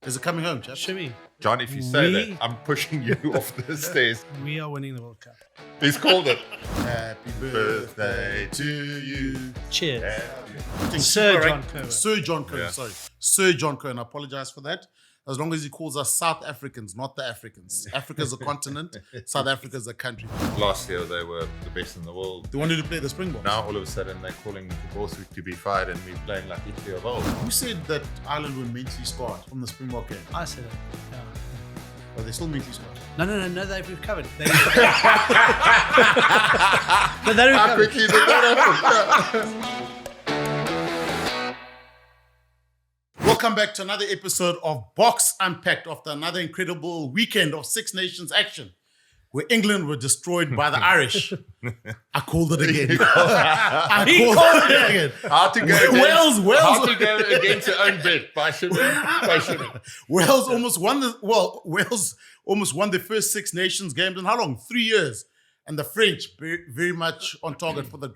Is it coming home, chap? Shimmy. John, if you say that, I'm pushing you off the stairs. We are winning the World Cup. He's called it. Happy birthday to you. Cheers. Sir John Cohen. Sir John Cohen, Yeah. sorry. Sir John Cohen. I apologize for that. As long as he calls us South Africans, not the Africans. Africa's a continent, South Africa's a country. Last year, they were the best in the world. They wanted to play the Springboks. Now, all of a sudden, they're calling for Borthwick to be fired and we're playing like Italy of old. Who said that Ireland were mentally scarred from the Springbok game? I said it. Yeah. Are they still mentally scarred? No, they've recovered. But they How recovered. quickly did that happen? Welcome back to another episode of Box Unpacked after another incredible weekend of Six Nations action where England were destroyed by the Irish. I called it again. I called it again. How to go Wales. How to go against your own bet by Shimmy. Wales almost won Wales almost won the first Six Nations games in how long? 3 years. And the French very much on target for the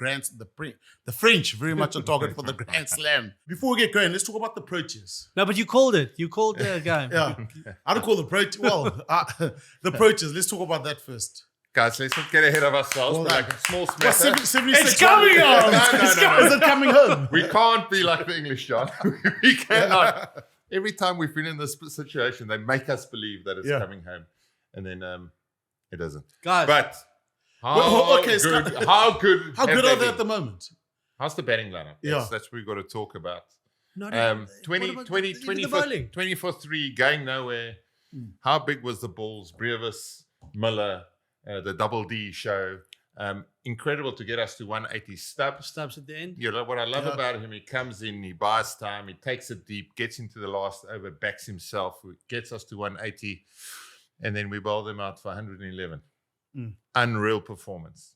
French very much on target for the Grandslam. Before we get going, let's talk about the Proteas. No, but you called it. You called the game. Yeah, I don't call the Proteas. Well, the Proteas. Let's talk about that first. Guys, let's not get ahead of ourselves. Well, Like a small Well, smatter. 76 It's coming on. No. Is it coming home? We can't be like the English, John. We cannot. Every time we've been in this situation, they make us believe that it's coming home. And then it doesn't. Guys. But how okay, good how have good are they been? at the moment? How's the batting lineup? Yeah. That's what we've got to talk about. No, 20 for 3, going nowhere. How big was the balls? Brevis, Miller, the Double D show. Incredible to get us to 180. Stubbs at the end. You know, what I love about him, he comes in, he buys time, he takes it deep, gets into the last over, backs himself, gets us to 180, and then we bowl them out for 111. Unreal performance.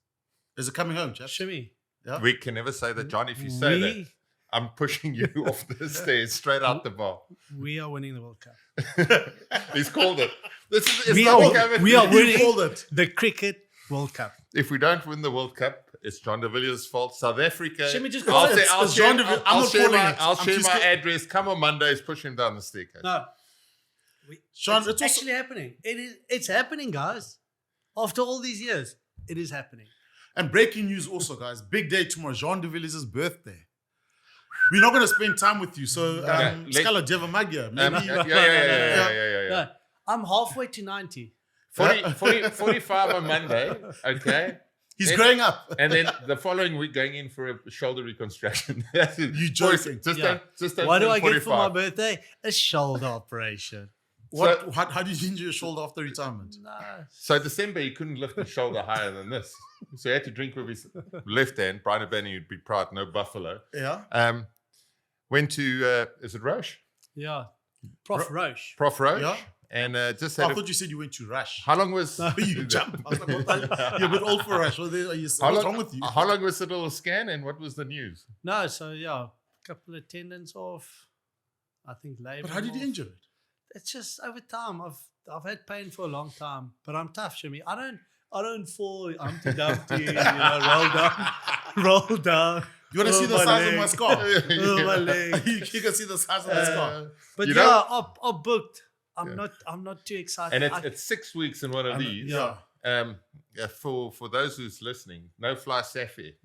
Is it coming home, Jeff? Shimmy. Yeah. We can never say that, John. If you say that, I'm pushing you off the stairs, straight out the bar. We are winning the World Cup. He's called it. We are winning called it. the Cricket World Cup. If we don't win the World Cup, it's John de Villiers' fault. South Africa. Shimmy, just I'll call it. I'll It's share, John de Villiers. I'm I'll not share calling my, it. I'll I'm share just my scared. address. Come on Mondays, push him down the staircase. No. Sean, It's actually happening. It's happening, guys. After all these years, it is happening. And breaking news also, guys. Big day tomorrow. Jean de Villiers' birthday. We're not going to spend time with you. So, Scala, do you have a mug here? Maybe. Yeah. No, I'm halfway to 90. 45 on Monday. Okay. He's growing up. And then the following week, going in for a shoulder reconstruction. That's it. You joking. Just Yeah. don't What do I turn get for my 45. birthday? A shoulder operation. How did you injure your shoulder after retirement? No. So December, he couldn't lift his shoulder higher than this. So he had to drink with his left hand. Brian O'Bannon, you'd be proud, no buffalo. Yeah. Went to, is it Roche? Yeah. Prof Roche. Prof Roche. Yeah. And just I had thought you said you went to Rush. how long was... You jump. I was like, you're a bit old for Rush. What's wrong with you? How long was the little scan and what was the news? No, so yeah, a couple of tendons off. I think labor. But how did you off. injure it? It's just over time. I've had pain for a long time, but I'm tough, Shimmy. I don't fall Humpty Dumpty, roll down. You want to see the my size of leg. my scar? Oh, my leg. You can see the size of my scar. But You yeah, know- I'm booked. I'm not too excited. And it's 6 weeks in one of these. Yeah. For those who's listening, no fly Safi.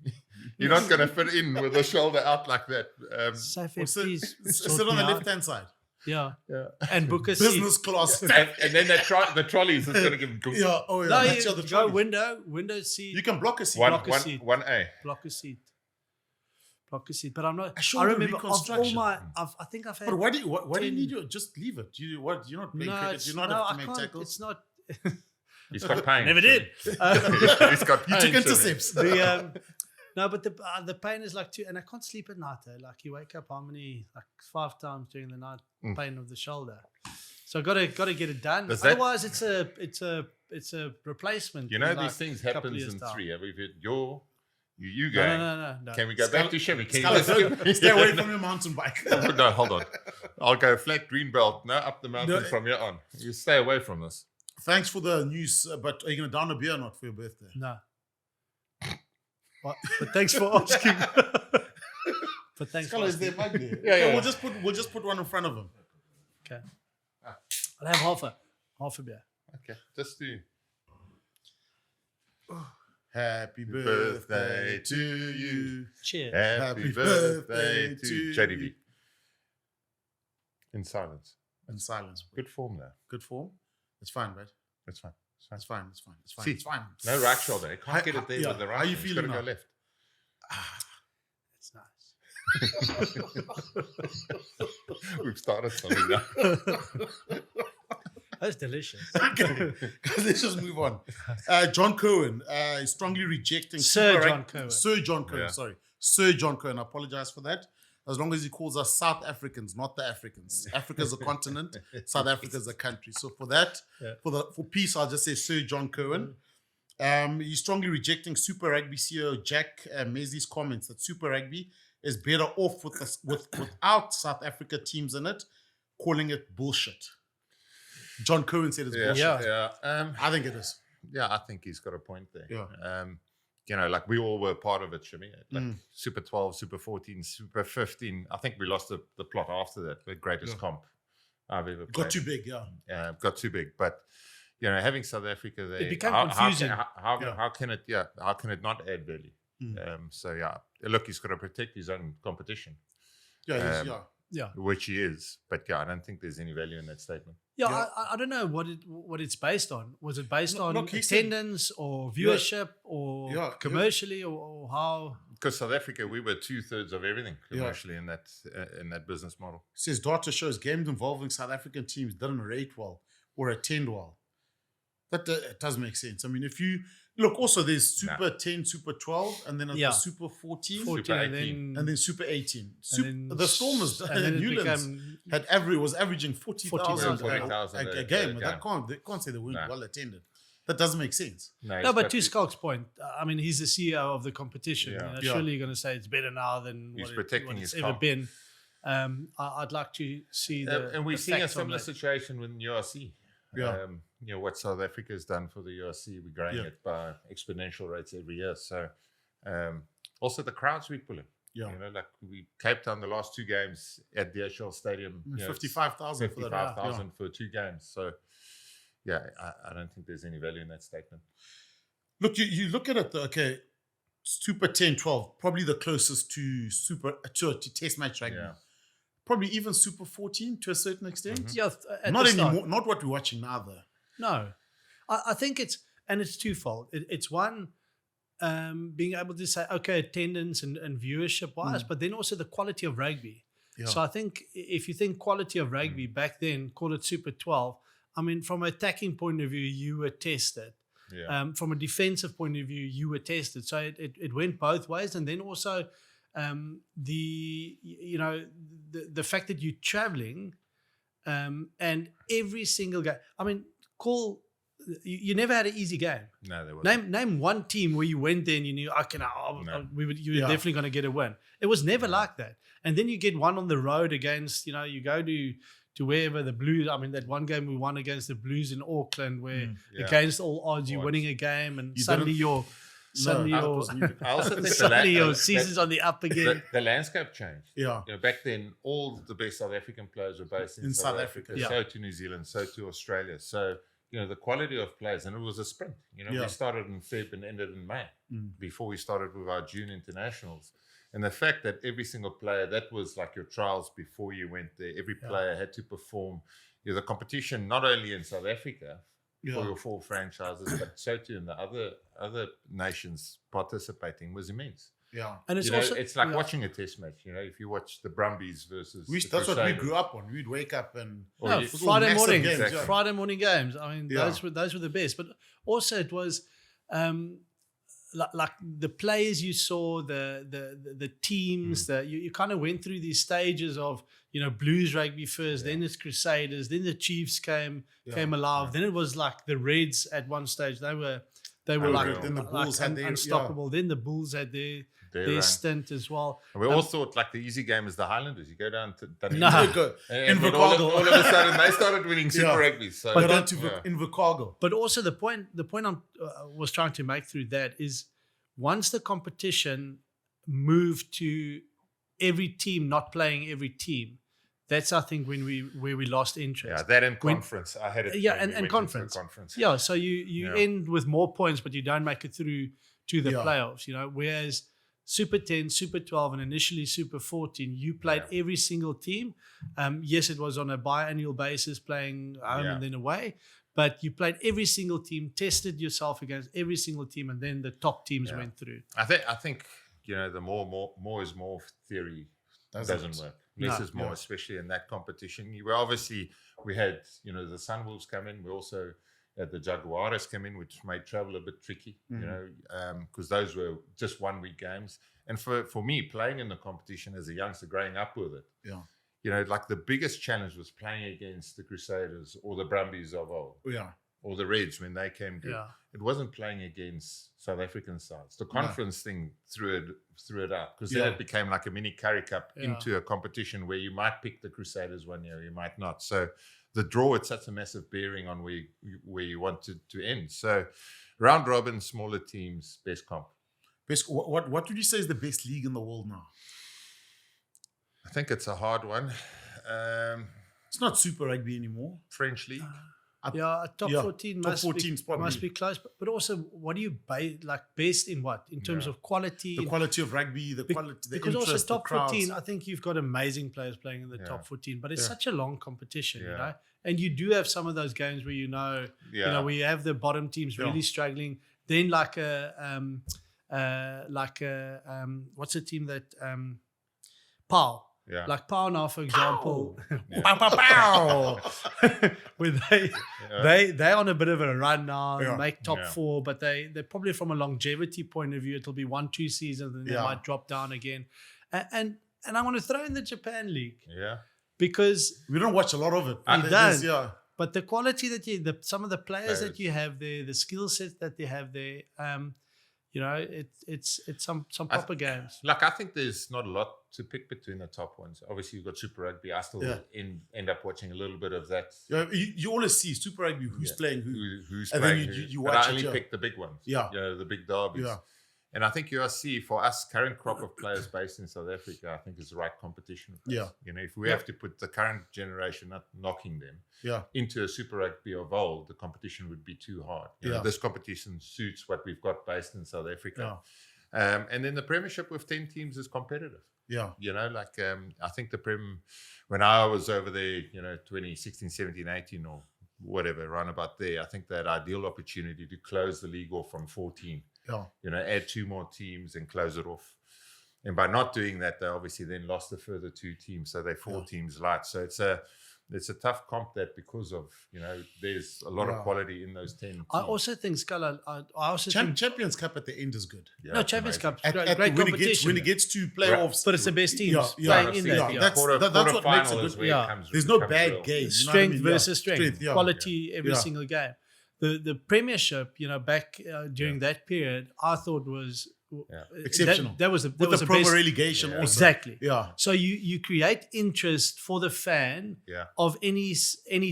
You're not going to fit in with the shoulder out like that. Safi, please Sit sort on me the out. left-hand side. Yeah. Yeah. And book a Business seat. class. And then the trolleys is going to give them Yeah. Oh, yeah. No, That's you the go trolley. window seat. You can block a seat. block a seat. 1A. Block a seat. But I'm not. A I shoulder remember of all reconstruction. I think I've had. But why do you 10 need to just leave it? You're not playing cricket. You're not no, have to I make can't. tackles. It's not. He's got pain. Never did. He's got pain. You took Shimmy. intercepts. No, but the pain is like and I can't sleep at night. Like you wake up how many 5 times during the night, pain of the shoulder. So I gotta get it done. Otherwise, it's a replacement. You know in these things happen in time. 3. three. We've had you going. No. Can we go back to Chevy? Can Scala, you just give stay away from your mountain bike. No, hold on. I'll go flat green belt. No, up the mountain No. from here on. You stay away from this. Thanks for the news, but are you going to down a beer or not for your birthday? No. What? But thanks for asking. But thanks for Scala, is asking. there a mug there? Yeah. We'll just put one in front of him. Okay. I'll have half a beer. Okay, just do. Happy birthday to you. Cheers. Happy birthday to JDB. In silence. In silence. Good form now. Good form. It's fine, right? It's fine. It's fine. It's fine. It's fine. See, it's fine. No right shoulder. You can't get it there with the right. How you It's feeling got to now? go left. It's nice. We've started something now. That's delicious. Okay, let's just move on. John Cohen is strongly rejecting Sir Super John Rugby- Cohen. Sir John Cohen, Yeah. sorry. Sir John Cohen. I apologize for that. As long as he calls us South Africans, not the Africans. Africa's a continent, South Africa's a country. So for that, Yeah. for peace, I'll just say Sir John Cohen. He's strongly rejecting Super Rugby CEO Jack Mesley's comments that Super Rugby is better off without South Africa teams in it, calling it bullshit. John Cohen said it's bullshit. I think it is. Yeah, I think he's got a point there. Yeah. You know, like we all were part of it, Shimmy. Like Super 12, Super 14, Super 15. I think we lost the plot after that. The greatest comp I've ever played. Got too big, yeah. Yeah, got too big. But you know, having South Africa there, It became confusing. How can it not add value? So yeah, look, he's got to protect his own competition, Yeah, Yeah. which he is. But yeah, I don't think there's any value in that statement. Yeah, I don't know what it's based on. Was it based on look, he said- attendance or viewership or commercially or how? Because South Africa, we were 2/3 of everything commercially in that business model. Says data shows games involving South African teams didn't rate well or attend well. That it does make sense. I mean, if you look, also there's Super 10, Super 12, and then the Super 14, 14 and 18. and then Super 18. then The Stormers and then it Newlands became was averaging 40,000 40,000 a game. They can't say they weren't well attended. That doesn't make sense. No, but to Skulk's point, I mean, he's the CEO of the competition. Yeah. You know, surely you're going to say it's better now than He's what protecting it's his ever comp. been. I'd like to see the and we're seeing a effects on similar that. situation with URC. Yeah. You know what South Africa has done for the URC, we're growing it by exponential rates every year. So also the crowds we pull in. Yeah. You know, like we Cape Town the last two games at the DHL Stadium, 55,000 for that. 55,000 for 2 games. So yeah, I don't think there's any value in that statement. Look, you look at it, okay, Super 10, 12, probably the closest to to test match rugby. Yeah. Probably even Super 14 to a certain extent. Yeah, at Not the start. anymore. Not what we're watching now, though. No, I think it's twofold. It's one, being able to say, okay, attendance and viewership wise, but then also the quality of rugby. Yeah. So I think if you think quality of rugby back then, call it Super 12. I mean, from an attacking point of view, you were tested. Yeah. From a defensive point of view, you were tested. So it went both ways, and then also the fact that you're traveling, and every single game. I mean, you never had an easy game. No, there wasn't. Name one team where you went there and you knew, okay, you were definitely going to get a win. It was never like that. And then you get one on the road against, you go to wherever the Blues. I mean, that one game we won against the Blues in Auckland, where against all odds you're winning a game, and suddenly your I also think suddenly your season's on the up again. The landscape changed. Yeah. You know, back then, all the best South African players were based in South Africa. Yeah. So to New Zealand, so to Australia. So, the quality of players, and it was a sprint. We started in Feb and ended in May before we started with our June internationals. And the fact that every single player, that was like your trials before you went there. Every player had to perform. The competition, not only in South Africa, for your 4 franchises, but so too in the other nations participating was immense. Yeah. And it's it's like watching a test match. If you watch the Brumbies versus that's what we grew up on. We'd wake up and Friday morning games, games. Friday morning games. I mean, those were the best. But also it was like the players you saw, the teams that you kind of went through these stages of Blues rugby first, then it's Crusaders, then the Chiefs came alive, then it was like the Reds at one stage. They were like, then the Bulls had their unstoppable. Then the Bulls had their stint as well. And we all thought like the easy game is the Highlanders. You go down to Invercargill. All of a sudden they started winning Super Rugby. So Invercargill. But also the point I was trying to make through that is once the competition moved to every team not playing every team, that's I think where we lost interest. Yeah, that in conference. I had it. Yeah, when we and went conference. into the conference. Yeah, so you end with more points, but you don't make it through to the playoffs. Whereas Super 10, Super 12, and initially Super 14, you played every single team. Yes, it was on a biannual basis, playing home and then away. But you played every single team, tested yourself against every single team, and then the top teams went through. I think the more is more theory doesn't work. Less is more, especially in that competition. We had the Sunwolves come in. We also had the Jaguares come in, which made travel a bit tricky. Because those were just 1 week games. And for me, playing in the competition as a youngster, growing up with it, like the biggest challenge was playing against the Crusaders or the Brumbies of old. Or the Reds when they came good. It wasn't playing against South African sides. The conference thing threw it out, because then it became like a mini Currie Cup into a competition where you might pick the Crusaders one year, you might not. So the draw had such a massive bearing on where you wanted to end. So round robin, smaller teams, best comp. What would you say is the best league in the world now? I think it's a hard one. It's not Super Rugby anymore. French league. Top 14 must be close. But also, what do you best in what? In terms of quality? The quality of rugby, the quality, the because interest, also top the crowds. 14, I think you've got amazing players playing in the top 14, but it's such a long competition, And you do have some of those games where where you have the bottom teams really struggling. Then what's the team that PAL? Yeah. Like PAL now, for example, where they're on a bit of a run now, make top 4, but they're probably from a longevity point of view, it'll be 1-2 seasons and then they might drop down again. And I want to throw in the Japan League. Yeah. Because we don't watch a lot of it. We don't. But the quality that some of the players that you have there, the skill set that they have there, it's some proper games. I think there's not a lot to pick between the top ones. Obviously, you've got Super Rugby. I still end up watching a little bit of that. Yeah, you always see Super Rugby, who's playing who's and playing then you but watch I only pick the big ones. The big derbies. Yeah. And I think URC, for us, current crop of players based in South Africa, I think is the right competition for us. If we have to put the current generation, not knocking them, into a Super Rugby of old, the competition would be too hard. This competition suits what we've got based in South Africa. And then the Premiership with 10 teams is competitive. I think the Prem, when I was over there, 2016, 17, 18 or whatever, around about there, I think that ideal opportunity to close the league off from 14. Add 2 more teams and close it off. And by not doing that, they obviously then lost a further 2 teams. So they're 4 teams light. So it's a tough comp that because of, there's a lot of quality in those 10 teams. I also think, Scala, Champions Cup at the end is good. No, Champions Cup, great competition. When it gets to playoffs. But it's the best teams playing in there. That's what makes it good. There's no bad games. Strength versus strength. Quality every single game. The Premiership, back during that period, I thought was exceptional. That was the proper best relegation. Also. Exactly. Yeah. So you create interest for the fan of any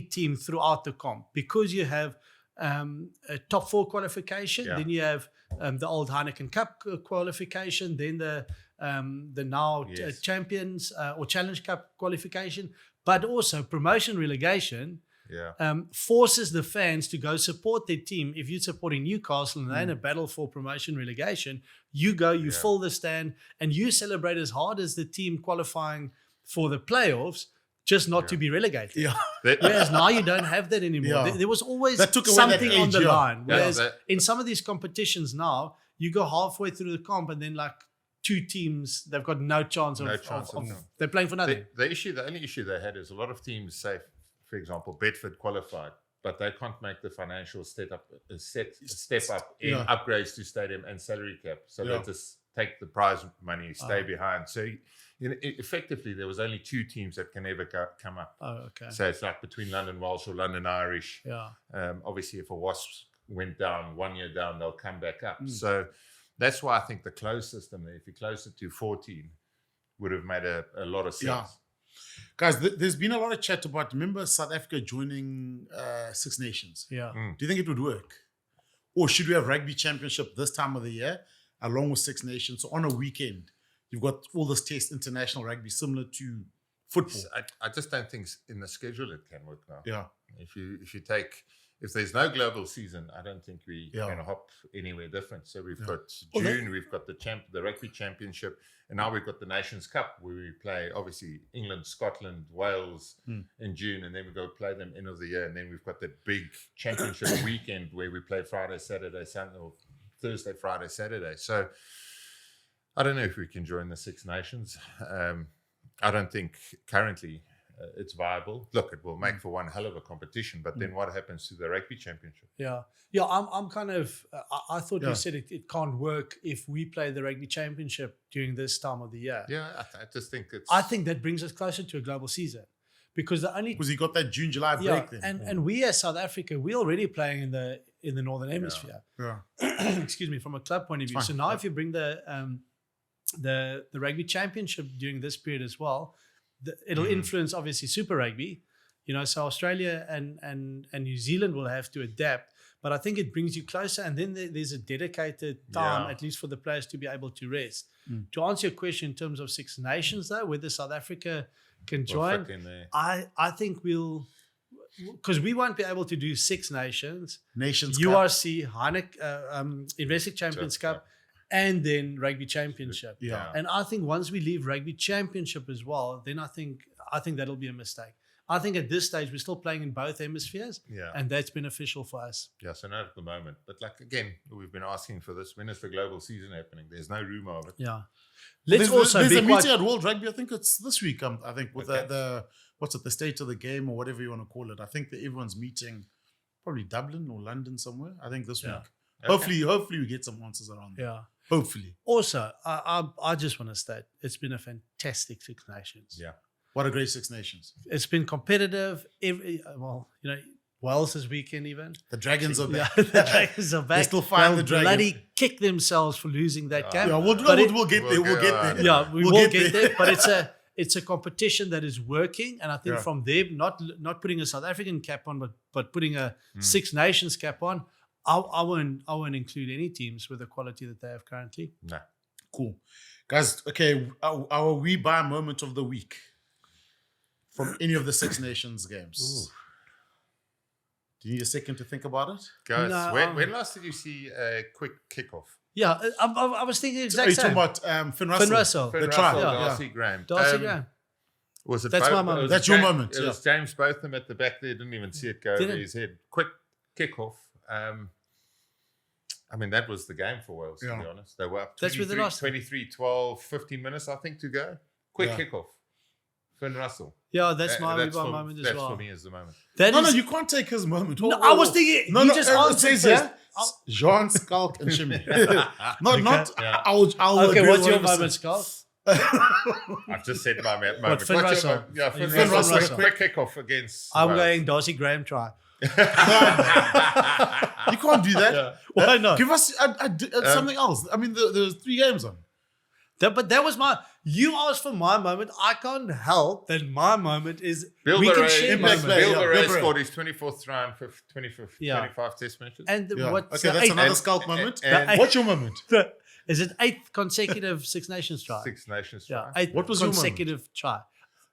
team throughout the comp, because you have a top 4 qualification, then you have the old Heineken Cup qualification, then the now Champions or Challenge Cup qualification, but also promotion relegation. Forces the fans to go support their team. If you're supporting Newcastle and they're in a battle for promotion relegation, you go, you fill the stand, and you celebrate as hard as the team qualifying for the playoffs, just not to be relegated. Whereas now you don't have that anymore. There was always something on the line. Whereas in some of these competitions now, you go halfway through the comp and then 2 teams, they've got no chance of they're playing for nothing. The only issue they had is a lot of teams say, for example, Bedford qualified, but they can't make the financial step up in upgrades to stadium and salary cap. So they just take the prize money, stay behind. So effectively, there was only 2 teams that can ever come up. So it's like between London Welsh or London Irish. Obviously, if a Wasps went down 1 year down, they'll come back up. So that's why I think the closed system, if you close it to 14, would have made a lot of sense. Guys, there's been a lot of chat about, remember South Africa joining Six Nations? Do you think it would work? Or should we have rugby championship this time of the year along with Six Nations? So on a weekend, you've got all this test international rugby similar to football. I just don't think in the schedule it can work now. Yeah. If there's no global season, I don't think we Yeah. can hop anywhere different. So we've got June, we've got the Rugby Championship, and now we've got the Nations Cup where we play obviously England, Scotland, Wales in June, and then we go play them end of the year, and then we've got the big championship weekend where we play Friday, Saturday, Sunday, or Thursday, Friday, Saturday. So I don't know if we can join the Six Nations. I don't think currently it's viable. Look, it will make for one hell of a competition, but then what happens to the Rugby Championship? Yeah. I'm kind of. I thought you said it can't work if we play the Rugby Championship during this time of the year. Yeah, I just think it's. I think that brings us closer to a global season, because he got that June, July break then. And we as South Africa, we're already playing in the Northern Hemisphere. Yeah. Excuse me, from a club point of view. So now, if you bring the Rugby Championship during this period as well, it'll influence obviously Super Rugby, so Australia and New Zealand will have to adapt, but I think it brings you closer, and then there's a dedicated time, at least for the players to be able to rest. To answer your question in terms of Six Nations though, whether South Africa can join, I think because we won't be able to do Six Nations URC, Investec Champions Cup, and then Rugby Championship. Yeah. And I think once we leave Rugby Championship as well, then I think that'll be a mistake. I think at this stage, we're still playing in both hemispheres, and that's beneficial for us. Yeah, so not at the moment. But again, we've been asking for this. When is the global season happening? There's no rumor of it. Yeah. There's a meeting at World Rugby. I think it's this week. I think with the state of the game or whatever you want to call it. I think that everyone's meeting probably Dublin or London somewhere. I think this week. Okay. Hopefully we get some answers around that. Yeah. Hopefully. Also, I just want to state it's been a fantastic Six Nations. Yeah. What a great Six Nations. It's been competitive. Wales this weekend even. The Dragons are back. Yeah, the Dragons are back. They still find the Dragons. Bloody kick themselves for losing that game. Yeah, we'll get there. We'll get there. Yeah, we will get there. But it's a competition that is working, and I think from them, not putting a South African cap on, but putting a Six Nations cap on, I won't include any teams with the quality that they have currently. No. Cool. Guys, okay, our we buy moment of the week from any of the Six Nations games. Ooh. Do you need a second to think about it? Guys, when last did you see a quick kickoff? Yeah, I was thinking exactly. Are you talking about Finn Russell? Finn Russell, Darcy Graham. Graham. Was it That's my moment. That's your moment. It was James Botham at the back there. Didn't even see it go over his head. Quick kickoff. I mean, that was the game for Wales, to be honest. They were up 23-12, 15 minutes, I think, to go. Quick kickoff. Finn Russell. Yeah, that's my moment as well. That's for me as the moment. No, you can't take his moment. No, I was thinking, you just answered first. Jean, Skulk, and Shimmy. I'll okay, what's your moment, Skulk? I've just said my moment. What, Finn Russell? Yeah, Finn Russell. Quick kickoff against I'm going Darcy Graham try. You can't do that. Yeah. Why not? Give us something else. I mean, there's 3 games on. But that was you asked for my moment. I can't help that my moment is Bill we Murray, can share moments. Bill Murray scored his 24th try in 25 test matches. And that's another Skulk moment. What's your moment? Is it 8th consecutive Six Nations try? Six Nations try. Yeah, 8th what was consecutive try?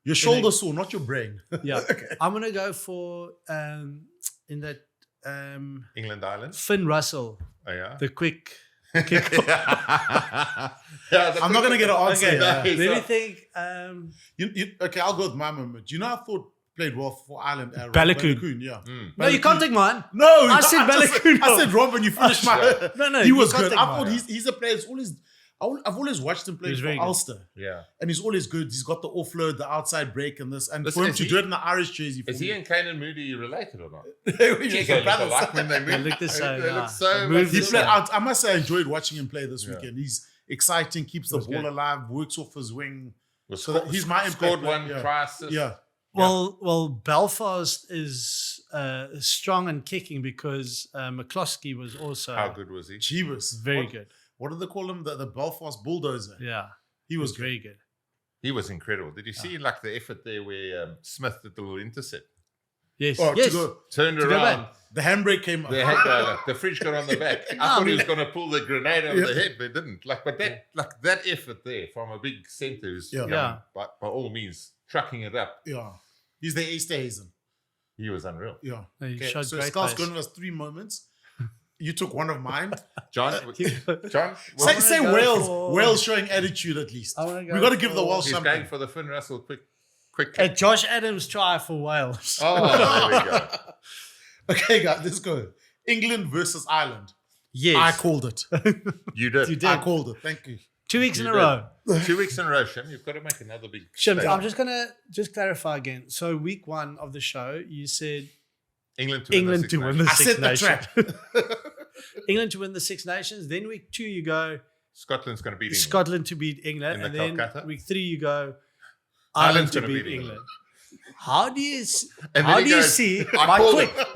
Your shoulder sore, not your brain. Yeah. Okay. I'm going to go for, in that... England Island? Finn Russell. Oh, yeah? The quick kickoff. I'm not going to get an answer. Okay, let me think. Okay, I'll go with my moment. You know, I thought played well for Ireland. Balakoon. Yeah. No, you can't take mine. No, I said Balakoon. I said Rob, and you finished my... No, he was good. I thought he's a player who's always... I've always watched him play for Ulster. Yeah. And he's always good. He's got the offload, the outside break, and this. And for him to do it in the Irish jersey. Is he and Kanan Moody related or not? They look alike when they They look the same. They look so much. I must say, I enjoyed watching him play this weekend. He's exciting, keeps the ball alive, works off his wing. He's my scored one try assist. Yeah. Well, Belfast is strong and kicking because McCloskey was also... How good was he? He was very good. What do they call him? The Belfast bulldozer. Yeah. He was very good. He was incredible. Did you see the effort there where Smith did the little intercept? Yes. Oh, yes. Turned around, The handbrake came up. The fridge got on the back. I thought he was going to pull the grenade over the head, but it didn't. But that effort there from a big centre who's by all means trucking it up. Yeah. He's the Easterhazen. He was unreal. Yeah. Okay. So Skul's given us 3 moments. You took one of mine. John. Say Wales showing attitude at least. We got to give the Welsh something. He's going for the Finn Russell quick. Josh Adams try for Wales. Oh, there we go. Okay, guys, let's go. England versus Ireland. Yes. I called it. You did. I called it. Thank you. 2 weeks in a row. 2 weeks in a row, Shem. You've got to make another big Shem, I'm just going to clarify again. So week 1 of the show, you said England to win the I Six Nations. set the trap. England to win the Six Nations. Then week 2, you go Scotland's going to beat England. Scotland to beat England. In And the then Calcutta. week 3, you go Ireland's Ireland to gonna beat beat England. England. How do you And then he goes, see I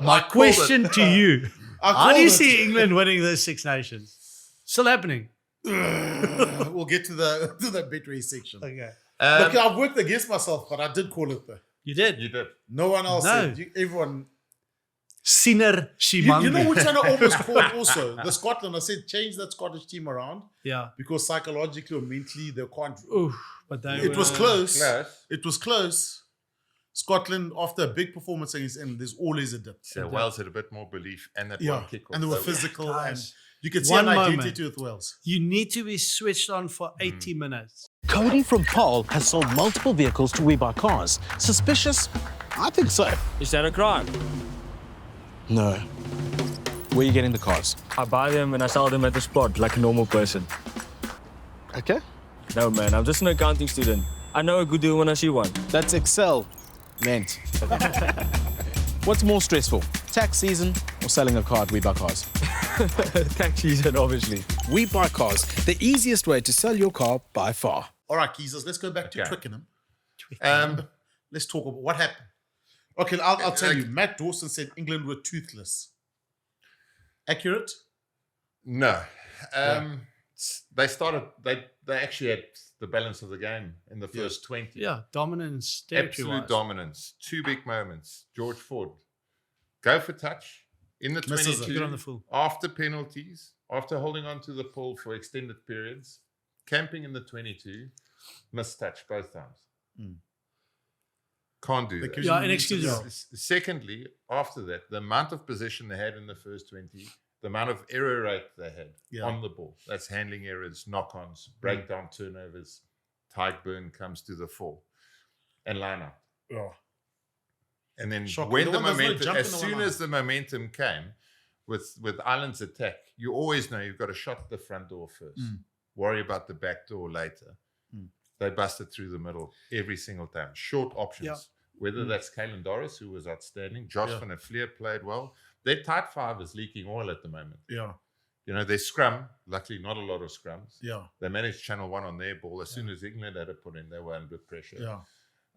my called question it. to you? How called do you it. see England winning the Six Nations? Still happening. We'll get to the bit race section. Okay. Look, I've worked against myself, but I did call it though. You did. You did. No one else No. said. Everyone. Sinner Shimangu. You know which one I almost called also? The Scotland. I said change that Scottish team around Yeah. because psychologically or mentally they can't. Oof, but they It was were- close. Close. It was close. Scotland, after a big performance against England, there's always a dip. So Wales had a bit more belief and that Yeah, one kickoff. and they were So physical, and guys. you could see One an moment. identity with Wales. You need to be switched on for 80 minutes. Cody from Paul has sold multiple vehicles to We Buy Cars. Suspicious? I think so. Is that a crime? No. Where are you getting the cars? I buy them and I sell them at the spot like a normal person. Okay. No, man, I'm just an accounting student. I know a good deal when I see one. That's Excel meant. What's more stressful, tax season or selling a car at We Buy Cars? Tax season, obviously. We Buy Cars, the easiest way to sell your car by far. All right, Keezers, let's go back to Okay. Twickenham. Um, Let's talk about what happened. Okay, I'll tell you. Matt Dawson said England were toothless. Accurate? no. They started. They actually had the balance of the game in the first 20. Yeah, dominance. Absolute dominance. 2 big moments. George Ford, go for touch in the Misses it. 22. Good on the full. After penalties, after holding on to the pole for extended periods, camping in the 22, missed touch both times. Can't do that. Yeah, inexcusable. Secondly, after that, the amount of position they had in the first 20, the amount of error rate they had on the ball. That's handling errors, knock-ons, breakdown turnovers. Tyburn comes to the fore and line out. Oh. And then Shocking. when The the one that's no momentum, jump as in the soon one as the momentum came with Ireland's attack, you always know you've got to shut the front door first. Worry about the back door later. They busted through the middle every single time. Short options. Yeah. Whether that's Caelan Doris, who was outstanding, Josh van der Fleer played well. Their tight 5 is leaking oil at the moment. Yeah, You know, their scrum, luckily not a lot of scrums. yeah, They managed Channel 1 on their ball. As soon as England had it put in, they were under pressure.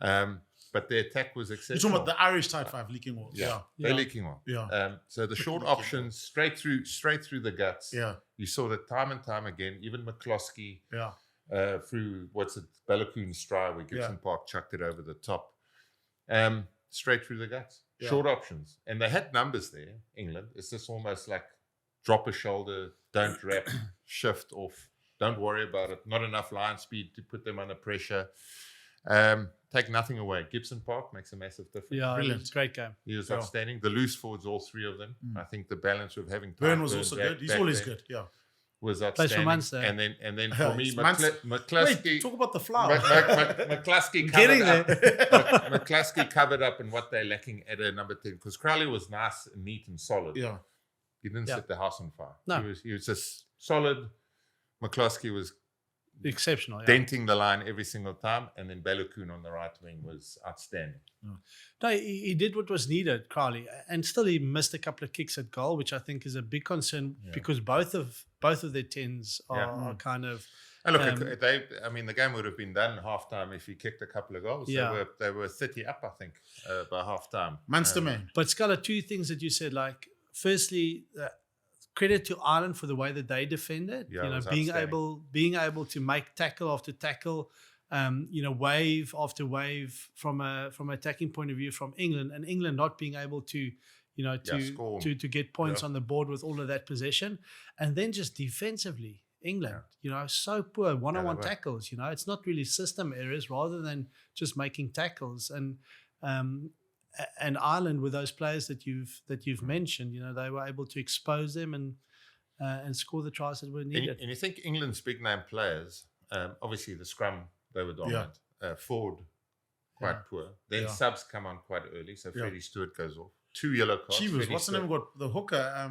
yeah. But their attack was You're exceptional. talking about the Irish type 5 leaking oil. Yeah, Yeah, they're Yeah. leaking on. yeah, So the short options, straight through the guts. yeah, You saw that time and time again. Even McCloskey yeah. through Ballacoon Stride where Gibson-Park chucked it over the top. Straight through the guts. Yeah. Short options. And they had numbers there, England. It's just almost like drop a shoulder, don't wrap, shift off. Don't worry about it. Not enough line speed to put them under pressure. Take nothing away. Gibson-Park makes a massive difference. Yeah, Brilliant. it was a great game. He was outstanding. The loose forwards, all 3 of them. I think the balance of having Burn Tyburn was also back- good. He's back always there good. Yeah. was Plays for outstanding. Munster. And then for me, It's Munster. McCluskey. Wait, talk about the flower. McCluskey Getting covered there. up. McCluskey covered up in what they're lacking at a number 10 because Crowley was nice and neat and solid. Yeah, He didn't set the house on fire. No. He was just solid. McCluskey was Exceptional. Yeah. denting the line every single time, and then Ballacoon on the right wing was outstanding. No, he did what was needed, Crowley, and still he missed a couple of kicks at goal, which I think is a big concern because both of their tens are kind of. And look, the game would have been done half time if he kicked a couple of goals. Yeah. They were 30 up, I think, by half time. Munster man. But Scala, 2 things that you said, like firstly, credit to Ireland for the way that they defended. Yeah, it was being able to make tackle after tackle, wave after wave from a attacking point of view from England, and England not being able to to get points on the board with all of that possession. And then just defensively, England, so poor one-on-one tackles. It's not really system errors rather than just making tackles. And Ireland, with those players that you've mentioned, they were able to expose them and score the tries that were needed. And you think England's big name players, obviously the scrum, they were dominant. Forward, quite poor. Then subs come on quite early, so Freddie Stewart goes off. 2 yellow cards. Jeebus, what's the name? Got the hooker.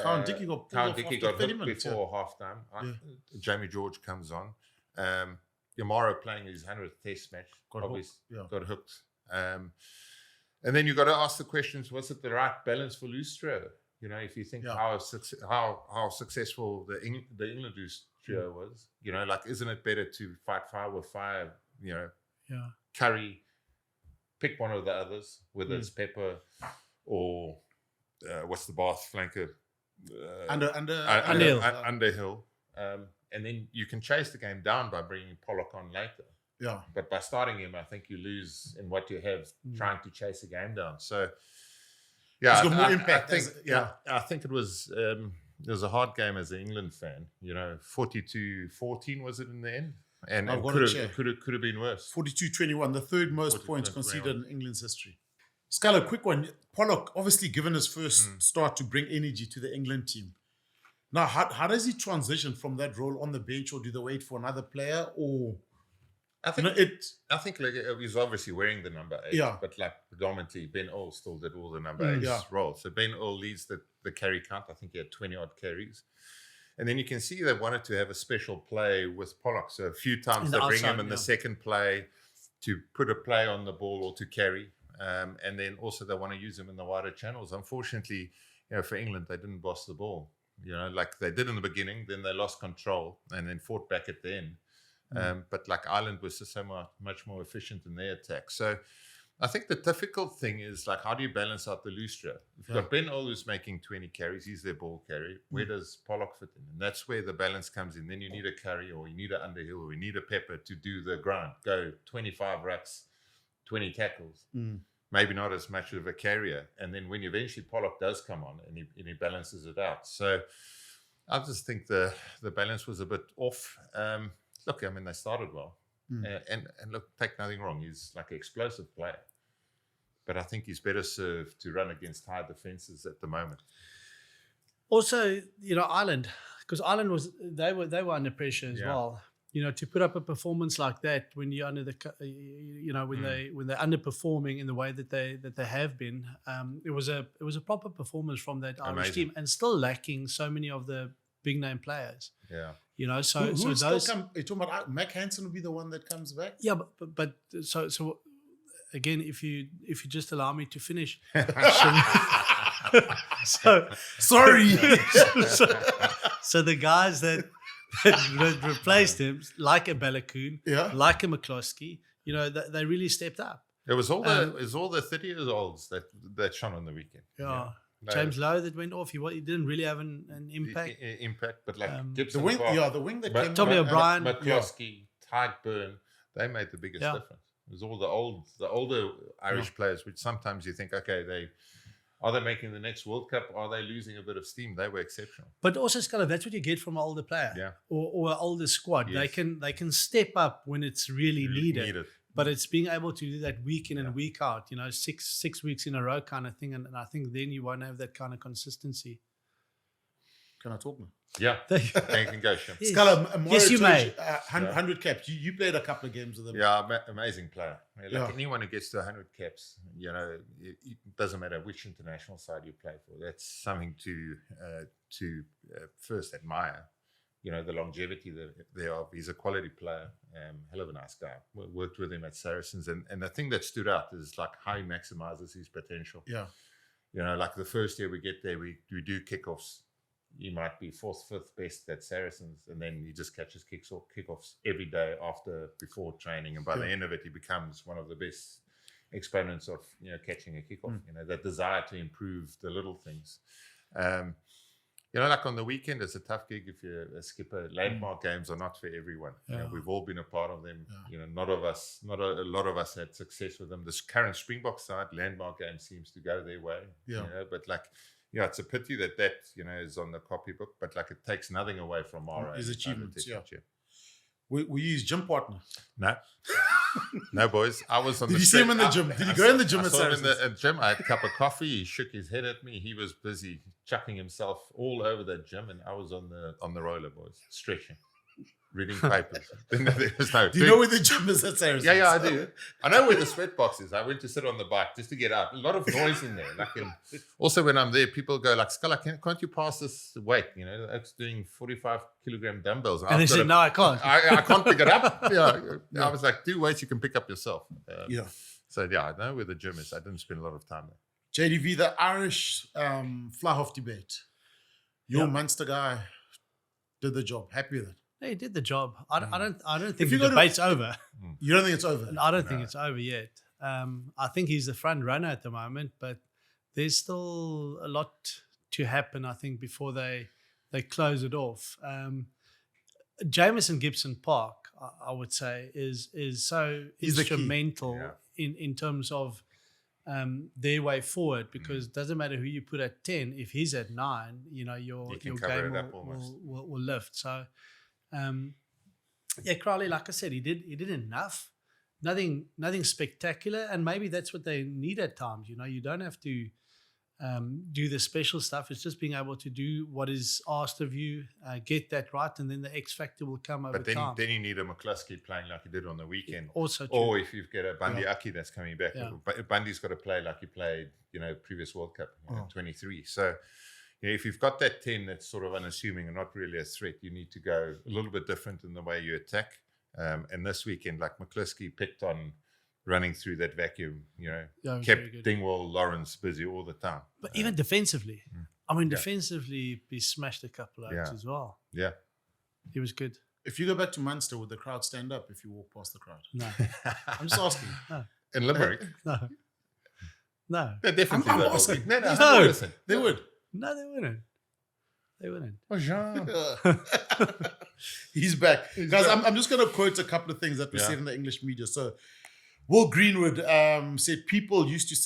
Count Dickie got pulled off after 30 minutes. Before half time. Jamie George comes on. Yamaro playing his 100th Test match. Got hooked. And then you've got to ask the questions: was it the right balance for loose trio? If you think how successful the England loose trio was, isn't it better to fight fire with fire? Curry, pick one of the others, whether it's Pepper or what's the Bath flanker? Underhill. And then you can chase the game down by bringing Pollock on later. Yeah. But by starting him, I think you lose in what you have trying to chase the game down. So, it's got more impact. I think it was a hard game as an England fan. 42-14 was it in the end? And could have been worse. 42-21, the third most points conceded in England's history. Scala, quick one. Pollock, obviously given his first start to bring energy to the England team. Now, how does he transition from that role on the bench, or do they wait for another player? Or I think he's obviously wearing the number 8, but predominantly Ben Earl still did all the number 8 roles. So Ben Earl leads the carry count. I think he had 20 odd carries. And then you can see they wanted to have a special play with Pollock. So a few times they bring him in the second play to put a play on the ball or to carry. And then also they want to use him in the wider channels. Unfortunately, for England, they didn't boss the ball. Like they did in the beginning, then they lost control and then fought back at the end. But Ireland was just so much more efficient in their attack. So I think the difficult thing is how do you balance out the loose trio? If you've got Ben Earl who's making 20 carries, he's their ball carrier. Where does Pollock fit in? And that's where the balance comes in. Then you need a Curry or you need an Underhill or you need a Pepper to do the grind. Go 25 reps, 20 tackles. Maybe not as much of a carrier. And then when eventually Pollock does come on and he balances it out. So I just think the balance was a bit off. They started well. And look, take nothing wrong. He's an explosive player. But I think he's better served to run against high defenses at the moment. Also, Ireland, because Ireland they were under pressure as well. To put up a performance like that when you're under when they're underperforming in the way that they have been, it was a proper performance from that Irish team, and still lacking so many of the big name players. Yeah. So who those. You're talking about Mac Hansen will be the one that comes back. Yeah, but so again, if you just allow me to finish. Sorry. So the guys that replaced him, like a Balakoon, like a McCloskey, they really stepped up. It was all the 30-year-olds that shone on the weekend. Yeah. James Lowe that went off. He didn't really have an impact. But Gibson, the wing that came. Tommy O'Brien, McCloskey, Tyke Byrne, they made the biggest difference. It was all the older Irish players, which sometimes you think, okay, are they making the next World Cup? Are they losing a bit of steam? They were exceptional. But also, Scala, that's what you get from an older player, or an older squad. Yes. They can step up when it's really needed. But it's being able to do that week in and week out, 6 weeks in a row kind of thing. And I think then you won't have that kind of consistency. Can I talk now? Yeah. You can go, Shim. Yes. Scala, yes, you may. 100 caps. You played a couple of games with them. Yeah, amazing player. Anyone who gets to 100 caps, it doesn't matter which international side you play for. That's something to first admire. The longevity thereof. He's a quality player, hell of a nice guy. Worked with him at Saracens, and the thing that stood out is how he maximizes his potential. Yeah, the first year we get there, we do kickoffs. He might be 4th, 5th best at Saracens, and then he just catches kickoffs every day before training, and by the end of it, he becomes one of the best exponents of catching a kickoff. That desire to improve the little things. like on the weekend, it's a tough gig if you're a skipper. Landmark games are not for everyone. We've all been a part of them. Not a lot of us had success with them. This current Springbok side, landmark game seems to go their way. But it's a pity that is on the copybook, but like it takes nothing away from our his achievements. We use gym partner. No. No, boys. I was on Did you see him in the gym? Did you go in the gym I at saw him in Saracens? the gym. I had a cup of coffee. He shook his head at me. He was busy chucking himself all over the gym, and I was on the roller, boys, stretching, reading papers. There was no. Do you know where the gym is at Saracens? Yeah, I do. I know where the sweat box is. I went to sit on the bike just to get out. A lot of noise in there. Also, when I'm there, people go like, "Scala, can't you pass this weight? It's doing 45-kilogram dumbbells." And they said, "No, I can't. I can't pick it up." I was like, "Do weights you can pick up yourself." So I know where the gym is. I didn't spend a lot of time there. JDV, the Irish fly-off debate. Your Munster guy did the job. Happy with it. He did the job. I don't think the debate's over. You don't think it's over? I don't think it's over yet. I think he's the front runner at the moment, but there's still a lot to happen, I think, before they close it off. Jameson Gibson-Park, I would say, is so instrumental in terms of their way forward, because it doesn't matter who you put at 10. If he's at 9, your game will lift. So, Crowley, like I said, he did enough. Nothing spectacular, and maybe that's what they need at times. You don't have to do the special stuff. It's just being able to do what is asked of you, get that right, and then the X factor will come over time. But then you need a McCluskey playing like he did on the weekend. Also true. Or if you've got a Bundy Aki that's coming back. Bundy's got to play like he played, previous World Cup, 23. So, if you've got that 10 that's sort of unassuming and not really a threat, you need to go a little bit different in the way you attack. And this weekend, like McCluskey picked on running through that vacuum, kept Dingwall, Lawrence busy all the time. But even defensively, defensively, he smashed a couple out as well. Yeah. He was good. If you go back to Munster, would the crowd stand up if you walk past the crowd? No. I'm just asking. No. In Limerick? No. They definitely I'm would. asking. No. Listen. They would. No, they wouldn't. Oh, Jean. He's back. Guys, I'm just going to quote a couple of things that we said in the English media. So, Will Greenwood said people used to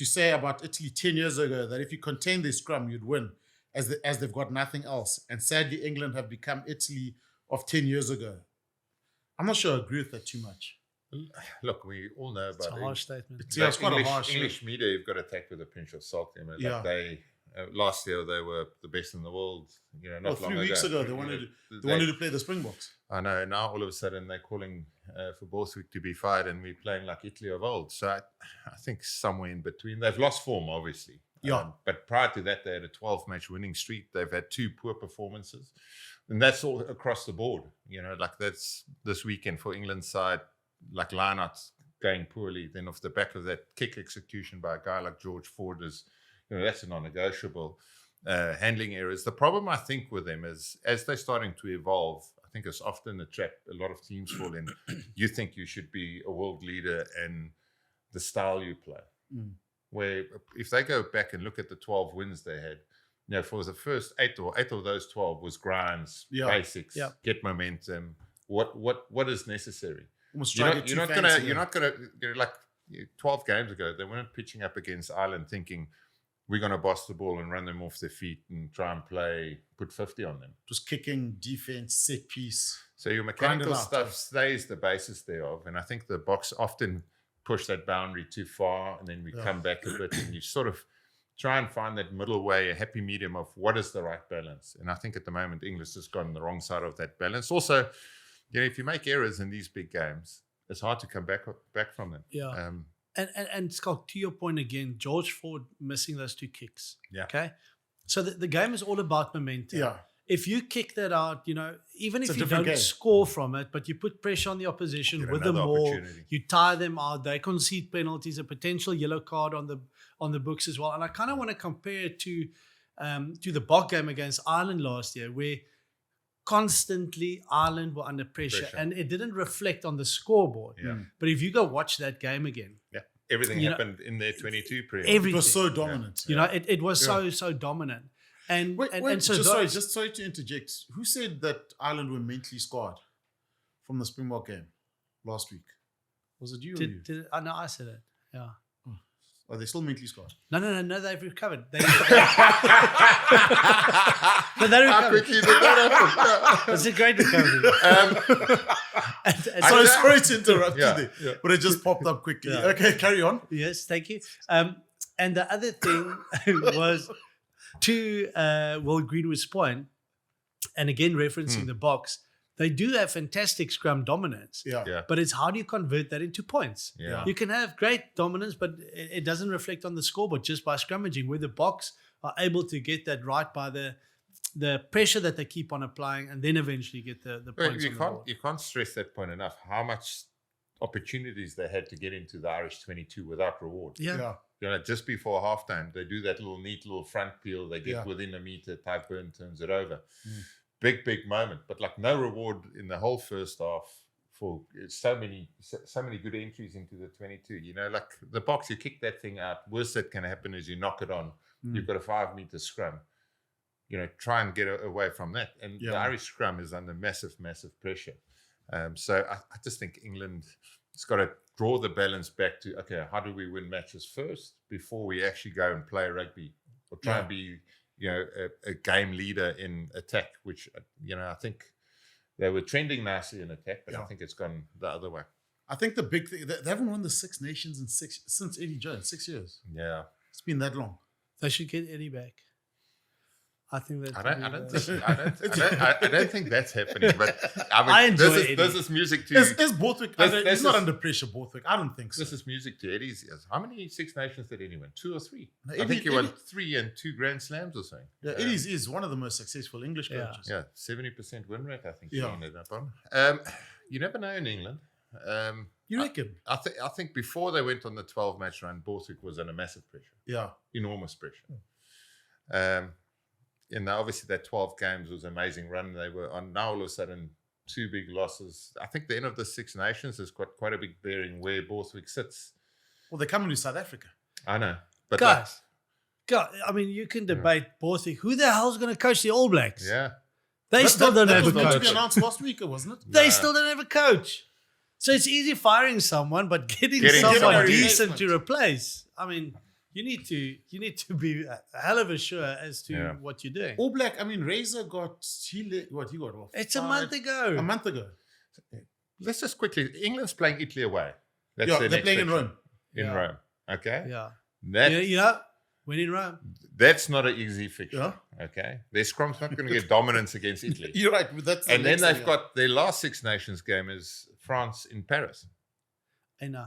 say about Italy 10 years ago that if you contain their scrum, you'd win, as they've got nothing else. And sadly, England have become Italy of 10 years ago. I'm not sure I agree with that too much. Look, we all know about it's a harsh statement. It's quite a harsh. English media, you've got to take with a pinch of salt. They last year they were the best in the world. Not long ago. 3 weeks ago they wanted to play the Springboks. I know. Now all of a sudden they're calling for Borthwick to be fired, and we're playing like Italy of old. So I think somewhere in between. They've lost form, obviously. But prior to that, they had a 12-match winning streak. They've had 2 poor performances, and that's all across the board. Like that's this weekend for England's side. Like lineouts going poorly, then off the back of that kick execution by a guy like George Ford is, that's a non-negotiable. Handling errors. The problem I think with them is as they're starting to evolve, I think it's often a trap a lot of teams fall in. You think you should be a world leader in the style you play. Where if they go back and look at the 12 wins they had, for the first 8 of those 12 was grinds, basics, get momentum. What is necessary? You're not gonna like 12 games ago they weren't pitching up against Ireland thinking we're gonna boss the ball and run them off their feet and try and put 50 on them. Just kicking, defense, set piece. So your mechanical stuff stays the basis thereof, and I think the Boks often push that boundary too far, and then we come back a bit, and you sort of try and find that middle way, a happy medium of what is the right balance. And I think at the moment English has gone the wrong side of that balance. Also, if you make errors in these big games, it's hard to come back from them. Yeah. And Scott, to your point again, George Ford missing those 2 kicks. Yeah. Okay. So the game is all about momentum. Yeah. If you kick that out, even if you don't score from it, but you put pressure on the opposition with the ball, you tire them out, they concede penalties, a potential yellow card on the books as well. And I kind of want to compare it to the Bok game against Ireland last year, where constantly Ireland were under pressure and it didn't reflect on the scoreboard. But if you go watch that game again, everything happened in their 22 period. It was so dominant. It was so dominant. And Wait, and so just sorry to interject. Who said that Ireland were mentally scarred from the Springbok game last week? Was it you or you? no, I said it. Yeah. Are they still mentally scarred? No, they've recovered. They How quickly did that happen? It's a great recovery. Sorry to interrupt you there, yeah. but it just popped up quickly. Yeah. Okay, carry on. Yes, thank you. And the other thing was to Will Greenwood's point, and again referencing the Boks, they do have fantastic scrum dominance. Yeah. But it's how do you convert that into points? Yeah. You can have great dominance, but it doesn't reflect on the scoreboard just by scrummaging, where the Boks are able to get that right by the pressure that they keep on applying, and then eventually get the points on the board. You can't stress that point enough. How much opportunities they had to get into the Irish 22 without reward. Yeah. You know, just before halftime, they do that neat little front peel. They get within a meter, type burn, turns it over. Big moment, but like no reward in the whole first half for so many good entries into the 22. You know, like the Boks, you kick that thing out. Worst that can happen is you knock it on. You've got a 5 meter scrum. You know, try and get away from that. And the Irish scrum is under massive pressure. So I just think England has got to draw the balance back to, okay, how do we win matches first before we actually go and play rugby or try and be, you know, a game leader in attack, which, you know, I think they were trending nicely in attack, but I think it's gone the other way. I think the big thing, they haven't won the Six Nations since Eddie Jones, 6 years. Yeah. It's been that long. They should get Eddie back. I think that. I don't think that's happening. But I mean, I enjoy this is music to. Is Borthwick? He's not under pressure, Borthwick. I don't think so. This is music to Eddie's ears. How many Six Nations did Eddie win? 2 or 3? No, I think he won 3 and 2 Grand Slams or something. Yeah, Eddie is one of the most successful English coaches. Yeah, 70% win rate. I think he Yeah. ended up on. You never know in England. You reckon? I think before they went on the 12-match run, Borthwick was under massive pressure. Yeah. Enormous pressure. And obviously that 12 games was an amazing run they were on. Now all of a sudden 2 big losses. I think the end of the Six Nations has got quite a big bearing where Borthwick sits. Well, they're coming to South Africa. I know. But Guys, I mean, you can debate Borthwick. Who the hell's going to coach the All Blacks? yeah. They still don't have a That was meant to be coach. announced last week, wasn't it? They still don't have a coach. So it's easy firing someone, but getting someone someone a decent replacement. to replace. I mean, you need to be a hell of a sure as to what you're doing. All Black. I mean, Razor got he got what? It's a month ago. A month ago. Let's just quickly. England's playing Italy away. That's Yeah, their they're next playing in fixture. Rome. In Yeah. Rome. Okay. Yeah. That, You know, when in Rome. That's not an easy fixture. Yeah. Okay. Their scrum's not going to get dominance against Italy. You're right. But that's the And then next thing, they've got their last Six Nations game is France in Paris. I know.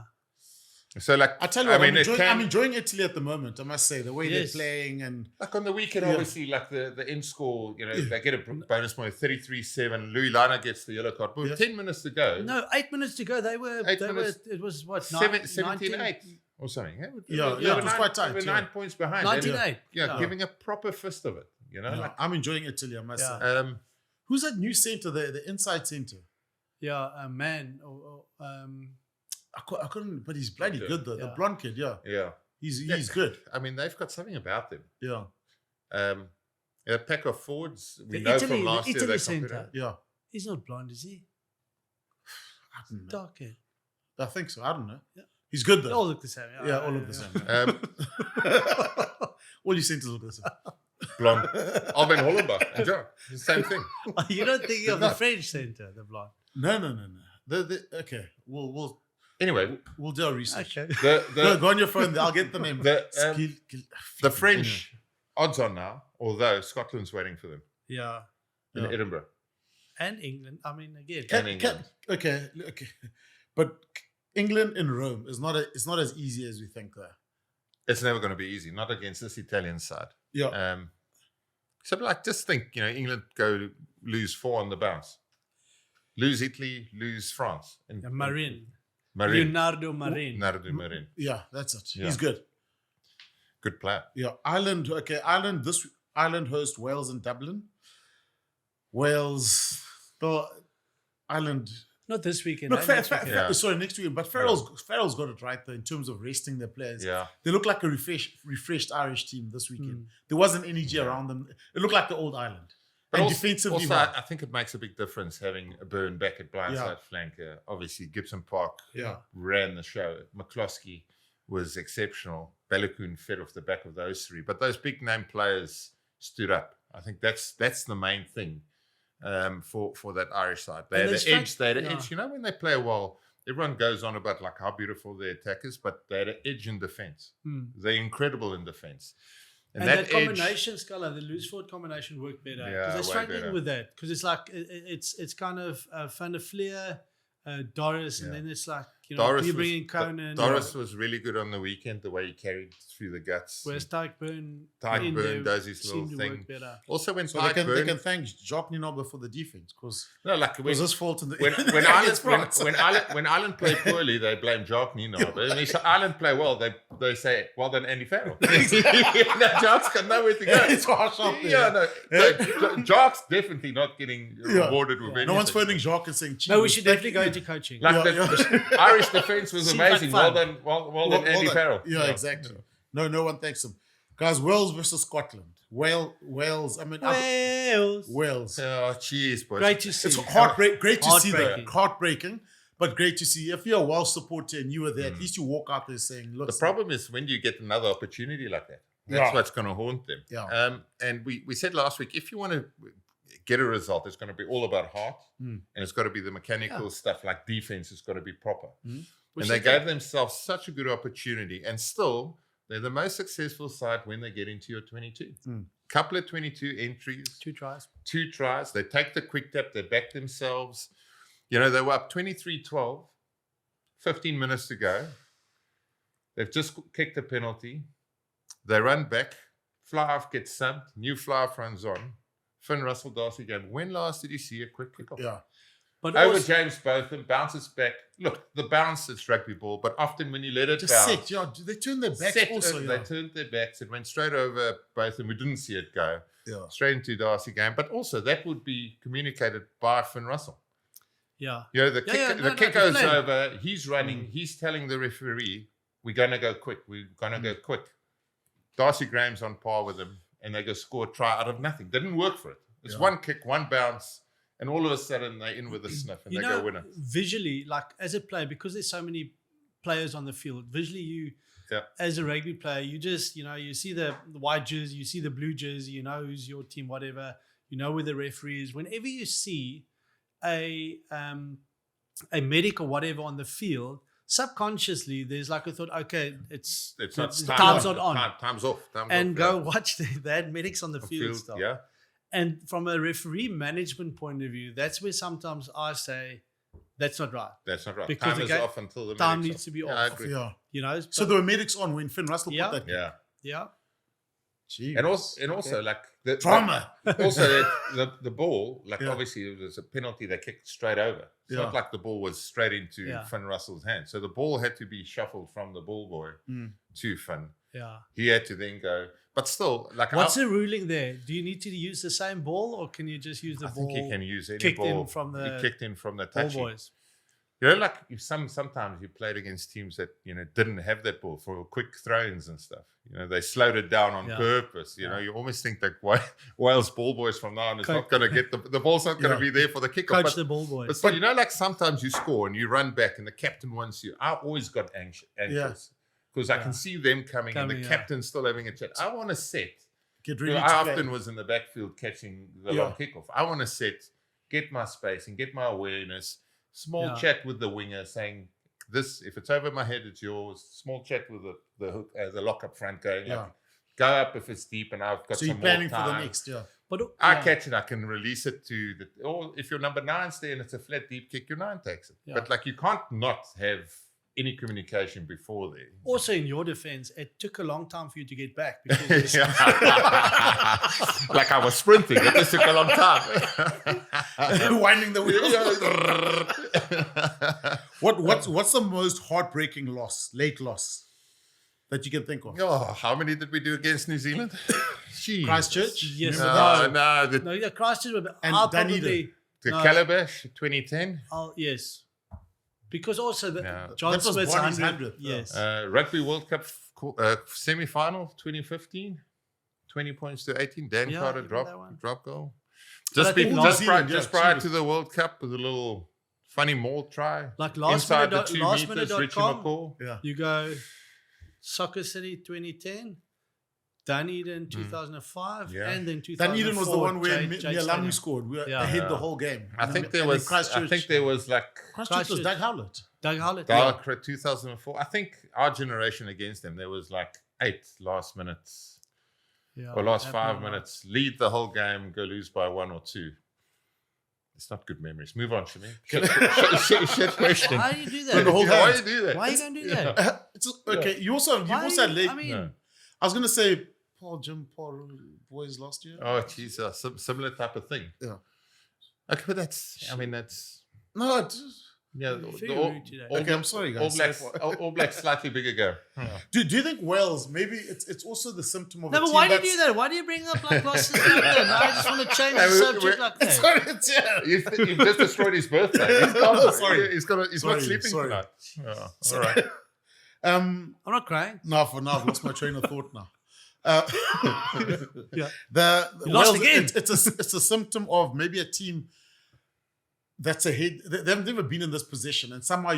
So like I tell you what, mean, I'm enjoing Italy at the moment. I must say the way Yes. they're playing and like on the weekend, Yeah. obviously, like the end score, you know, they get a bonus point, 33-7. Louis Lana gets the yellow card. But with 10 minutes to go, No, 8 minutes to go. They were. It was what? 17-8 or something. Yeah, They yeah, were it was nine- quite tight, They were yeah. 9 points behind. 19-8. Yeah, giving a proper fist of it. You know, like I'm enjoying Italy. I must Yeah. say. Who's that new center? The inside center. Yeah, a man. I couldn't, but he's bloody Okay. good though. The Yeah. blonde kid. Yeah, yeah. he's good. I mean, they've got something about them. Yeah, A pack of forwards. We The know Italy- from last the year Italy they centre. competed. yeah. He's not blonde, is he? I don't know. Dark hair. I think so. I don't know. Yeah. He's good They though. all look the same. Yeah, all look the same. All your centers look the same. Blonde. Alben Hollenbach. And John. The same thing. You're not thinking of the French centre, the blonde. No. Okay, we'll Anyway, do our research. Okay. Go on your phone. I'll get the name. The French odds on now, although Scotland's waiting for them Yeah. in Edinburgh. And England. I mean, again. And England. Okay, but England in Rome is not it's not as easy as we think there. It's never going to be easy, not against this Italian side. Yeah, So, like, just think, you know, England go lose 4 on the bounce, lose Italy, lose France, and Marin. Marin. Leonardo Marin. Leonardo Marin, yeah, that's it. Yeah. He's good. good player. Yeah, Ireland. Okay, Ireland host Wales in Dublin. Wales, though, Ireland. Not this weekend. Look, next weekend. sorry, next weekend. But Farrell's got it right though in terms of resting their players. Yeah. They look like a refreshed Irish team this weekend. There wasn't energy around them. It looked like the old Ireland. But And also, defensively, I think it makes a big difference having a Byrne back at blindside flanker. Obviously, Gibson-Park ran the show. McCloskey was exceptional. Balogun fed off the back of those three. But those big name players stood up. I think that's the main thing for that Irish side. They had an edge. They had an edge. You know, when they play well, everyone goes on about like how beautiful their attack is, but they had an edge in defense. They're incredible in defense. And that combination, Scala, the loose forward combination worked better. Because they're struggling with that. Because it's like, it's kind of Van der Fleer, Doris, and then it's like, you know, you bring in Conan. Doris was really good on the weekend, the way he carried through the guts. Whereas Tyke Byrne does his little thing. Also, when so they can thank Jacques Ninoba for the defense because it was his fault in the when Ireland play poorly, they blame Jacques Ninoba. And if Ireland play well, they say, well done, Andy Farrell. Jacques got nowhere to go. It's harsh out there. Jacques definitely not getting rewarded with anything. No one's phoning Jacques and saying, no, we should definitely go into coaching. Irish defense was amazing. Well done, Andy Farrell. Yeah, exactly. No one thanks him. Guys, Wales versus Scotland. Wales. I mean, Wales. Oh, jeez, boys. Great to see. It's great to see that. Heartbreaking, but great to see. If you're a Welsh supporter and you were there, at least you walk out there saying, look. The problem is when you get another opportunity like that. That's what's going to haunt them. Yeah. And we said last week, if you want to get a result, it's going to be all about heart, and it's got to be the mechanical stuff like defense has got to be proper. And they gave themselves such a good opportunity, and still they're the most successful side when they get into your 22. Couple of 22 entries, 2 tries. They take the quick tap, they back themselves. You know, they were up 23-12, 15 minutes to go. They've just kicked a penalty. They run back. Fly-off gets subbed. New fly-off runs on. Finn Russell, Darcy game. When last did you see a quick kickoff? Yeah. But over James Botham, bounces back. Look, the bounce is rugby ball, but often when you let it bounce... they turned their backs also. They turned their backs. It went straight over Botham. We didn't see it go. Yeah. Straight into Darcy game. But also, that would be communicated by Finn Russell. Yeah. You know, the kick goes over. He's running. He's telling the referee, we're going to go quick. We're going to go quick. Darcy Graham's on par with him. And they go score a try out of nothing. Didn't work for it. It's one kick, one bounce, and all of a sudden they're in with a sniff and they go winner. Visually, like as a player, because there's so many players on the field, visually as a rugby player, you just, you see the white jersey, you see the blue jersey, you know who's your team, whatever, you know where the referee is. Whenever you see a medic or whatever on the field, subconsciously there's like a thought, okay, it's time's not on, time's off, go watch that medics on the field stuff. Yeah. And from a referee management point of view, that's where sometimes I say that's not right. That's not right. Because time is off until the time needs to be off. I agree. Yeah. So there were medics on when Finn Russell put that. Yeah. Yeah. Jeez. And also like the drama. Also the ball, like obviously it was a penalty they kicked straight over. It's not like the ball was straight into Finn Russell's hand. So the ball had to be shuffled from the ball boy to Finn. Yeah. He had to then go. But still, like what's the ruling there? Do you need to use the same ball or can you just use the ball? I think you can use any kicked ball. In from the kicked in from the ball touchy. boys. You know, like sometimes you played against teams that, didn't have that ball for quick throw-ins and stuff. They slowed it down on purpose. You know, you almost think that Wales ball boys from now on is not going to get the ball's not going to be there for the kickoff. Coach the ball boys. But like sometimes you score and you run back and the captain wants you. I always got anxious because I can see them coming and the captain's still having a chat. I want to set. Get ready I often was in the backfield catching the long kickoff. I want to set, get my space and get my awareness. Small chat with the winger saying, this, if it's over my head, it's yours. Small chat with the hook, the lock up front going, go up if it's deep and I've got some more time. So you're planning for the next, But I catch it, I can release it to or if your number 9's there and it's a flat deep kick, your 9 takes it. But like you can't not have any communication before there. Also, in your defense, it took a long time for you to get back. Because like I was sprinting. It just took a long time. Winding the wheels. What's the most heartbreaking late loss that you can think of? Oh, how many did we do against New Zealand? Christchurch? Yes. No. Christchurch. I'll probably... The Calabash 2010. Oh yes, because also John That was Smith's Bonnie's 100. 100th, Yes, Rugby World Cup semi-final 2015. 20 points to 18. Dan Carter even that one. drop goal. But I Just, think be, last just, prior, season, just yeah, prior cheers. to the World Cup with a little funny maul try. like Inside the 2 meters, Richie lastminute.com. McCall. Yeah. You go Soccer City 2010, Dunedin 2005, Yeah. and then 2004. Dunedin was the one where Jade Mialamu Stadium. scored. We were Yeah. ahead the whole game. I think there And then was. I Christchurch- think there was like Christchurch was Doug Howlett. Doug Howlett. Dark 2004. I think our generation against them, there was like 8 last minutes Yeah, or last happened 5 a lot. minutes, lead the whole game, go lose by 1 or 2. It's not good memories. Move on, Shami. Shit question. Why do you do The that? whole Why game. do you do that? Why are you going to do that? Okay, you've also had late. I mean, No. I was gonna say Jim Paul boys last year. Oh, geez, similar type of thing. Yeah. Okay, but that's. I mean, that's. No, Yeah. You're the very all, rude today. all, okay, I'm sorry, guys. All Blacks. All Blacks slightly bigger go. Do you think Wales? Maybe it's also the symptom of. no, a but team why do you that's- do that? Why do you bring up like losses like that? No, I just want to change the subject like that. Sorry, it's, yeah. You've just destroyed his birthday. He's gone. Sorry. He's not Sorry, sleeping sorry. tonight. Oh, all right. I'm not crying. No, for now I've lost my train of thought now. Yeah. The You lost Wales, again. It's a symptom of maybe a team that's ahead. They've never been in this position, and somehow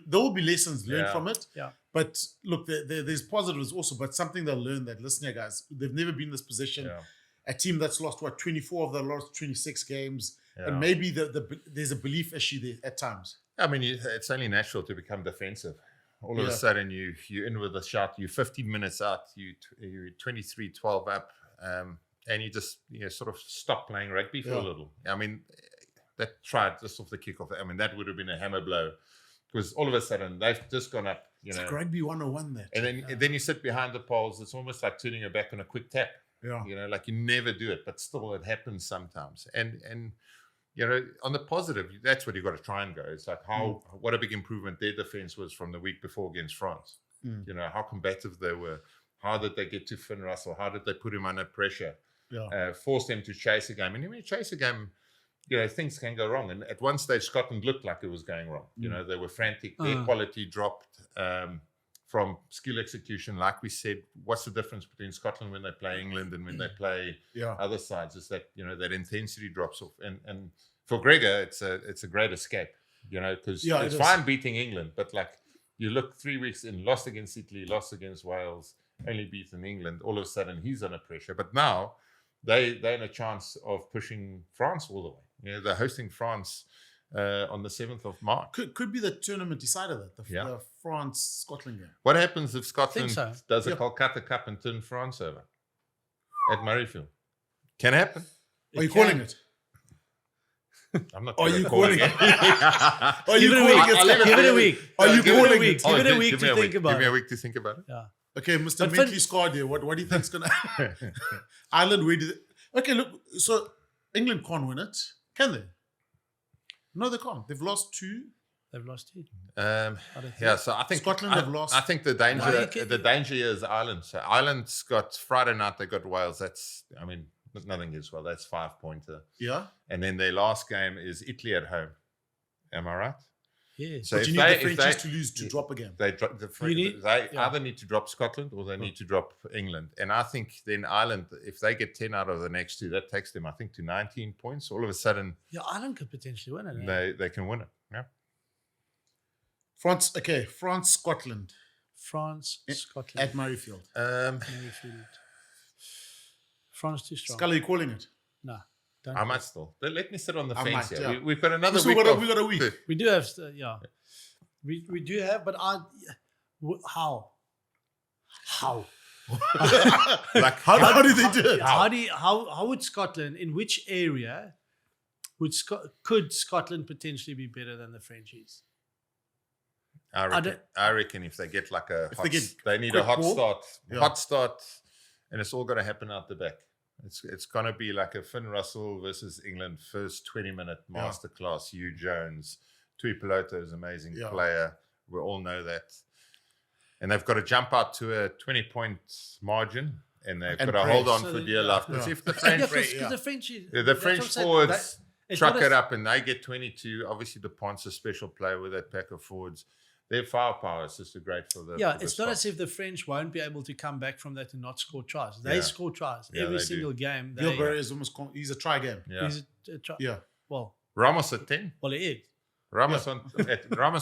there will be lessons learned Yeah. from it. Yeah. But look, there's positives also, but something they'll learn that, listen here, guys, they've never been in this position. Yeah. A team that's lost 24 of the last 26 games, Yeah. and maybe there's a belief issue there at times. I mean, it's only natural to become defensive. All of a Yeah. sudden, you're in with a shot. You're 15 minutes out. You're 23-12 up, and you just sort of stop playing rugby for a Yeah. little. I mean, that try just off the kickoff. I mean, that would have been a hammer blow because all of a sudden they've just gone up. It's like rugby 101 that. And then you sit behind the poles. It's almost like turning your back on a quick tap. Yeah. Like you never do it, but still it happens sometimes. And on the positive, that's what you've got to try and go. It's like what a big improvement their defense was from the week before against France. How combative they were. How did they get to Finn Russell? How did they put him under pressure? Yeah. Force them to chase a game. And when you chase a game, things can go wrong. And at one stage, Scotland looked like it was going wrong. They were frantic. Their quality dropped from skill execution. Like we said, what's the difference between Scotland when they play England and when they play other sides? Is that that intensity drops off. And for Gregor, it's a great escape. Because it's fine beating England, but like you look 3 weeks in, lost against Italy, lost against Wales, only beaten England. All of a sudden, he's under pressure. But now they're in a chance of pushing France all the way. They're hosting France on the 7th of March. Could be the tournament decided that the France-Scotland game. What happens if Scotland so. does a Kolkata Cup and turn France over at Murrayfield? Can happen. Are you calling it? I'm not. Are you calling calling it? Are you Give it a week. Are you Give it a calling week. it? Give it a week to think about Give me it. a week to think about it. Yeah. Okay, Mr. But Mentally scarred here. What do you think's gonna Ireland? Where did? Okay, look. So England can't win it, can they? No, they can't. They've lost 2. They've lost 2. Yeah, so I think Scotland have lost. I think the danger here is Ireland. So Ireland's got Friday night. They got Wales. There's nothing against Wales. That's 5-pointer. Yeah. And then their last game is Italy at home. Am I right? Yeah. So But you need the Frenchies to lose to drop again. They either need to drop Scotland or they need to drop England. And I think then Ireland, if they get 10 out of the next 2, that takes them, I think, to 19 points. All of a sudden, Ireland could potentially win it. they can win it. Yeah. France, Scotland France, Scotland. at Murrayfield. Murrayfield. France too strong. Scully, you calling it? No. Don't. I might still. Let me sit on the I fence might, here. yeah. We've got another So week. we got a week. We do have, we do have, but how? Like How do they do it? How would Scotland, in which area could Scotland potentially be better than the Frenchies? I reckon if they get like they need quick a hot ball. start. Yeah. Hot start, and it's all got to happen out the back. It's going to be like a Finn Russell versus England first 20-minute masterclass. Hugh Jones, Tui Peloto is an amazing player. We all know that. And they've got to jump out to a 20-point margin, and they've got to hold on for dear life. Because if the French, because the French, the French forwards, truck it up and they get 22. Obviously, the Ponce a special player with that pack of forwards. Their firepower is just great for the. Yeah, for the it's not stock. as if the French won't be able to come back from that and not score tries. They score tries every they single game. Gilbert is almost he's a try game. Yeah. He's a try. Yeah. Well, Ramos at 10. he is. Ramos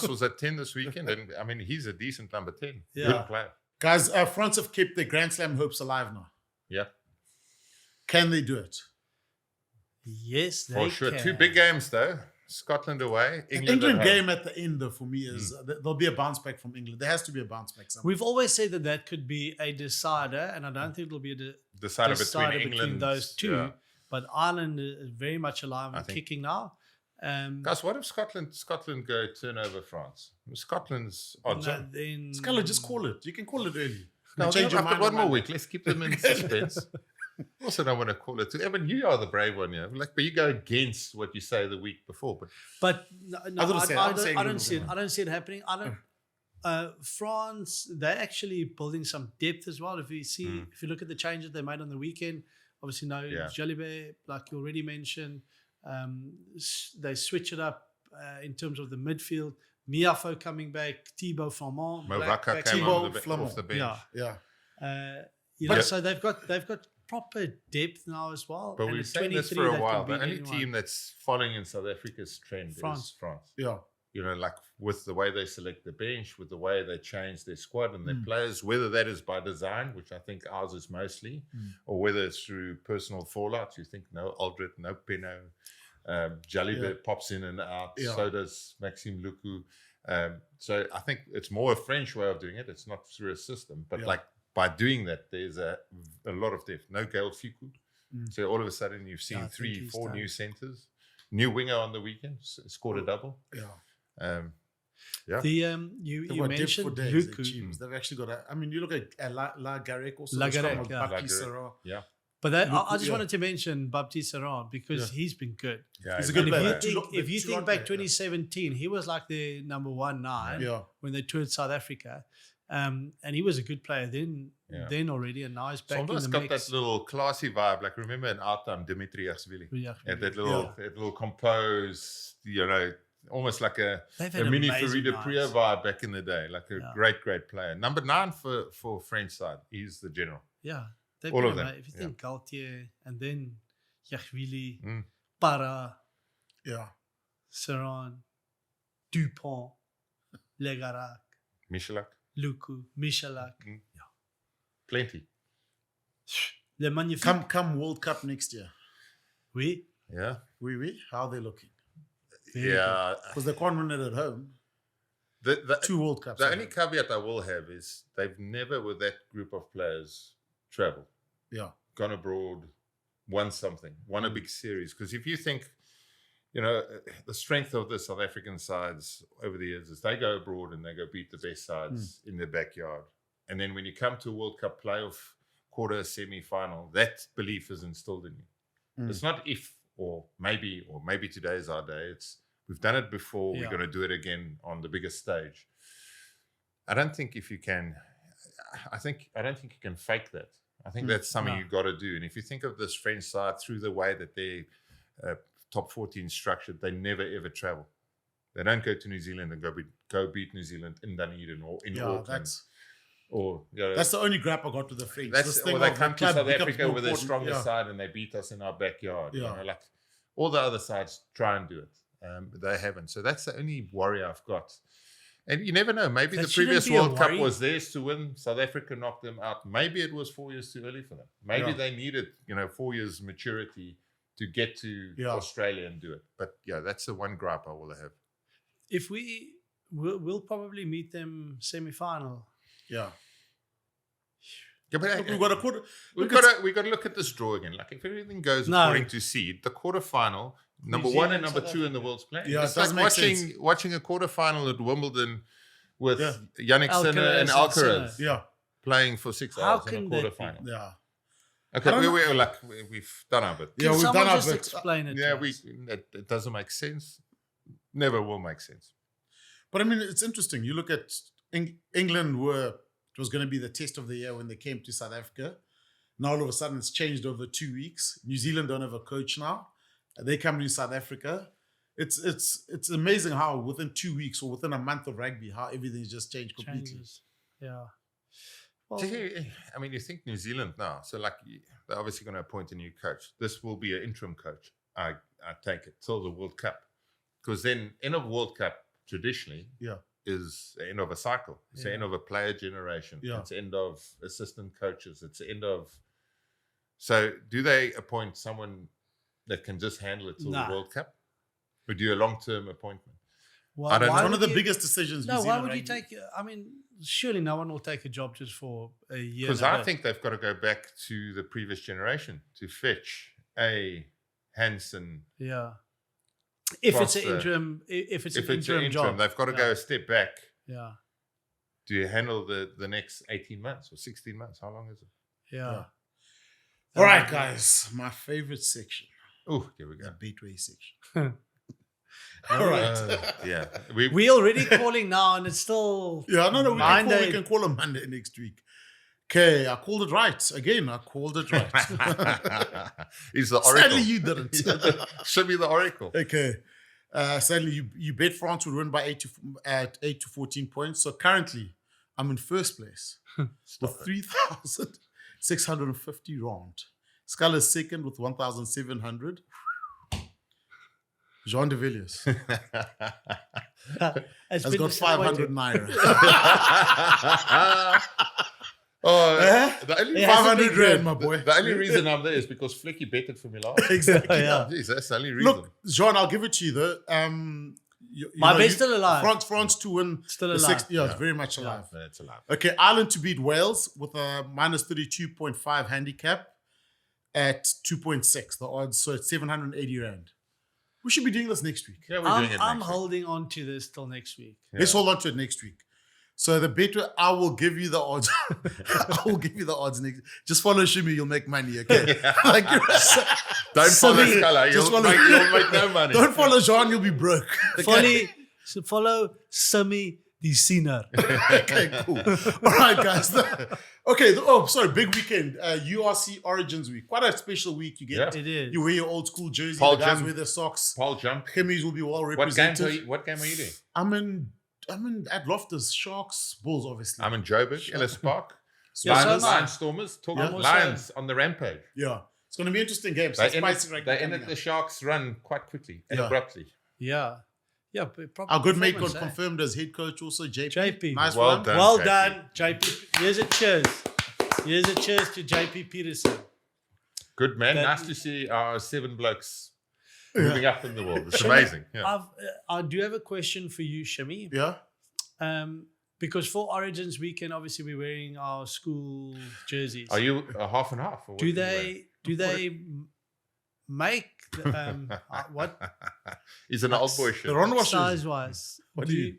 was at 10 this weekend, and I mean he's a decent number 10. Yeah. Good player. Guys, France have kept their Grand Slam hopes alive now. Yeah, Can they do it? Yes, they for sure. can. 2 big games though. Scotland away, England at home. game at the end, though, for me is there'll be a bounce back from England. There has to be a bounce back somewhere. We've always said that could be a decider, and I don't think it'll be a Decider decider between England those two. Yeah. But Ireland is very much alive and kicking now. Guys, what if Scotland go turnover France? Scotland's odds on. Then Sculler, just call it. You can call it early. No, Change your I've mind got on one more Monday. week. Let's keep them in suspense. Also, don't want to call it. I mean, you are the brave one, yeah. Like, but you go against what you say the week before. But I don't see it happening. France, they're actually building some depth as well. If you look at the changes they made on the weekend, obviously Jalibert, like you already mentioned, they switch it up in terms of the midfield. Miafo coming back, Thibaut Flamand, Movaka came off the bench. So they've got proper depth now as well. But and we've at seen this 23, for a they while. can The beat only anyone. team that's following in South Africa's trend is France. Yeah. You know, like with the way they select the bench, with the way they change their squad and their players, whether that is by design, which I think ours is mostly, or whether it's through personal fallout. You think no Aldred, no Peno, Jalibert pops in and out. Yeah. So does Maxime Luku. So I think it's more a French way of doing it. It's not through a system, but like by doing that, there's a lot of depth. No Gail Fiku. So all of a sudden you've seen 3-4 new centers. New winger on the weekend, scored a double. Yeah. You mentioned Luku. They've actually got I mean, you look at La Garec also. La Garec, yeah. But I just wanted to mention Baptiste Serran because he's been good. Yeah, He's a good player. If you think back 2017, he was like the number 9 when they toured South Africa. And he was a good player then already, and now he's back in the got mix. that little classy vibe. Like remember in our time, Dimitri Yachvili had that little composed, you know, almost like a mini Farida Priya vibe back in the day. Like a great player. Number 9 for French side, he's the general. Yeah, all of them. If you think Galtier and then Yachvili, Para, Serran, Dupont, Legarac, Michalak. Luku, Michalak. Plenty. Le Magnifique. Come World Cup next year. Oui. Yeah. Oui. How are they looking? Yeah. Because they can't win it at home. The 2 World Cups. The only caveat I will have is they've never, with that group of players, traveled. Yeah. Gone abroad, won something, won a big series. Because if you think, you know, the strength of the South African sides over the years is they go abroad and they go beat the best sides in their backyard. And then when you come to a World Cup playoff, quarter, semi-final, that belief is instilled in you. It's not if or maybe today is our day. It's we've done it before. We're going to do it again on the biggest stage. I don't think you can fake that. I think that's something you've got to do. And if you think of this French side through the way that they top 14 structured, they never ever travel. They don't go to New Zealand and go beat New Zealand in Dunedin or in Auckland. That's the only grab I got to the French. Or they come to South Africa with their strongest side and they beat us in our backyard. You know, like all the other sides try and do it, but they haven't. So that's the only worry I've got. And you never know. Maybe the previous World Cup was theirs to win. South Africa knocked them out. Maybe it was 4 years too early for them. Maybe they needed 4 years maturity to get to Australia and do it. But that's the one gripe I will have. If we'll probably meet them semi-final. Yeah. But we've got to look at this draw again. Like if everything goes according to seed, the quarterfinal, number 1 and number 2 in the world's playing. Yeah, it's like watching a quarterfinal at Wimbledon with Yannick Sinner and Alcaraz. Yeah. Playing for 6 hours in a quarterfinal. Yeah. Okay, we've done our bit. Yeah, we've done our bit. Explain it. Yeah, it doesn't make sense. Never will make sense. But I mean, it's interesting. You look at England it was going to be the test of the year when they came to South Africa. Now all of a sudden it's changed over 2 weeks. New Zealand don't have a coach now. They come to South Africa. It's amazing how within 2 weeks or within a month of rugby, how everything's just changed completely. Changes. Yeah. Well, I mean, you think New Zealand now, so like they're obviously going to appoint a new coach. This will be an interim coach. I take it till the World Cup, because then end of World Cup traditionally is the end of a cycle. It's the end of a player generation. It's the end of assistant coaches. It's the end of. So do they appoint someone that can just handle it till the World Cup, or do a long-term appointment? Well, I don't know. It's one of the biggest decisions. No, why would you take? I mean, surely no one will take a job just for a year. Because I think they've got to go back to the previous generation to fetch a Hansen. Yeah. If it's an interim, if it's an interim job, they've got to go a step back. Yeah. Do you handle the next 18 months or 16 months? How long is it? Yeah. All right, guys. My favorite section. Oh, here we go. The Betway section. All right. Yeah. We already calling now, and it's still We can call him Monday next week. Okay, I called it right. Again, I called it right. He's the oracle. Sadly, you didn't. Should be the oracle. Okay. Sadly, you bet France would win by 8 to 14 points. So currently, I'm in first place with 3,650 rand. Skull is second with 1,700. Jean de Villiers has got 500 naira. The only 500 rand, my boy. The only reason I'm there is because Flicky betted for me last. Exactly. Jeez, that's the only reason. Look, Jean, I'll give it to you though. My bet's still alive. France to win. Still alive. It's very much alive. Yeah, it's alive. Okay, Ireland to beat Wales with a minus 32.5 handicap at 2.6 the odds. So it's 780 rand. We should be doing this next week. Yeah, we're doing it I'm next holding on to this till next week. Yeah. Let's hold on to it next week. So the better, I will give you the odds. I will give you the odds next. Just follow Shimi, you'll make money. Okay. Don't follow Scala, you'll make no money. Don't follow Jean, you'll be broke. Okay? Follow Simi the Sinner. Okay, cool. All right, guys. Big weekend. URC Origins week. Quite a special week. You get. It is. You wear your old school jersey. Paul the guys jump. wear their socks. Paul jump. Chemies will be well represented. What game are you doing? I'm in at Loftus. Sharks, Bulls, obviously. I'm in Joburg, Ellis Park. Yeah, Lions Stormers. Lions on the rampage. Yeah. It's going to be an interesting game. They ended the Sharks' run quite quickly and abruptly. Yeah. Yeah, our good mate got confirmed as head coach also, JP. Nice well one. done, well JP. done, JP. Here's a cheers. Here's a cheers to JP Peterson. Good man. Nice to see our 7 blokes moving up in the world. It's amazing. Yeah. I do have a question for you, Shami. Yeah. Because for Origins weekend, obviously we're wearing our school jerseys. Are you half and half? Or do they make what? He's an old boy shirt. The Ron was size wise. What do you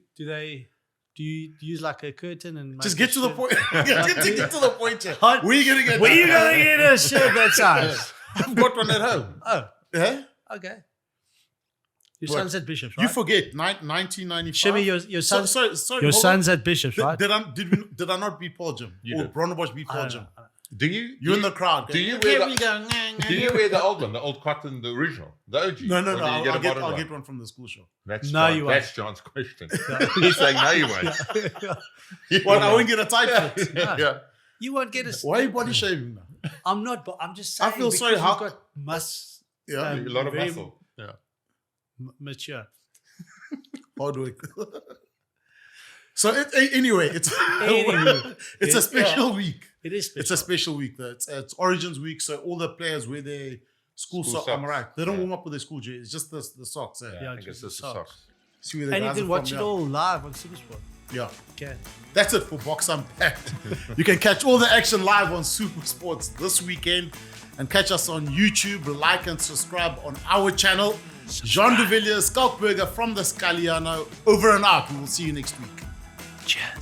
use like a curtain and just get to the point? Get to the point here. Where are you gonna get? Where you gonna get a shirt that size? I've got one at home. Oh, yeah. Okay. Your son's at Bishops, right? You forget 1995. Shimmy, your son. Sorry. Your son's at Bishops, right? Did I not beat Paul Jim? You or did. Bronnerbosch beat Paul Jim? Do you? You're in the crowd. Do you wear the old one, the old cotton, the original, the OG? No. Or I'll get one from the school shop. That's no, you won't. That's John's question. He's saying no, you won't. What? I won't get a tight fit. Yeah. You won't get a. Why are you body shaving now? I'm not, but I'm just saying. I feel sorry. How got a lot of muscle. Yeah. Mature. Hard work. So anyway, it's a special week. It is special. It's a special week though. It's Origins week, so all the players wear their school socks. I'm right. They don't warm up with their school jersey. It's just the socks. Yeah, I think it's just the socks. See where the and you guys can are watch from, it all live on Supersport. Yeah. Okay. That's it for Box Unpacked. You can catch all the action live on Super Sports this weekend and catch us on YouTube. Like and subscribe on our channel. Jean de Villiers, Skalkberger from the Scaliano. Over and out. We will see you next week. Cheers.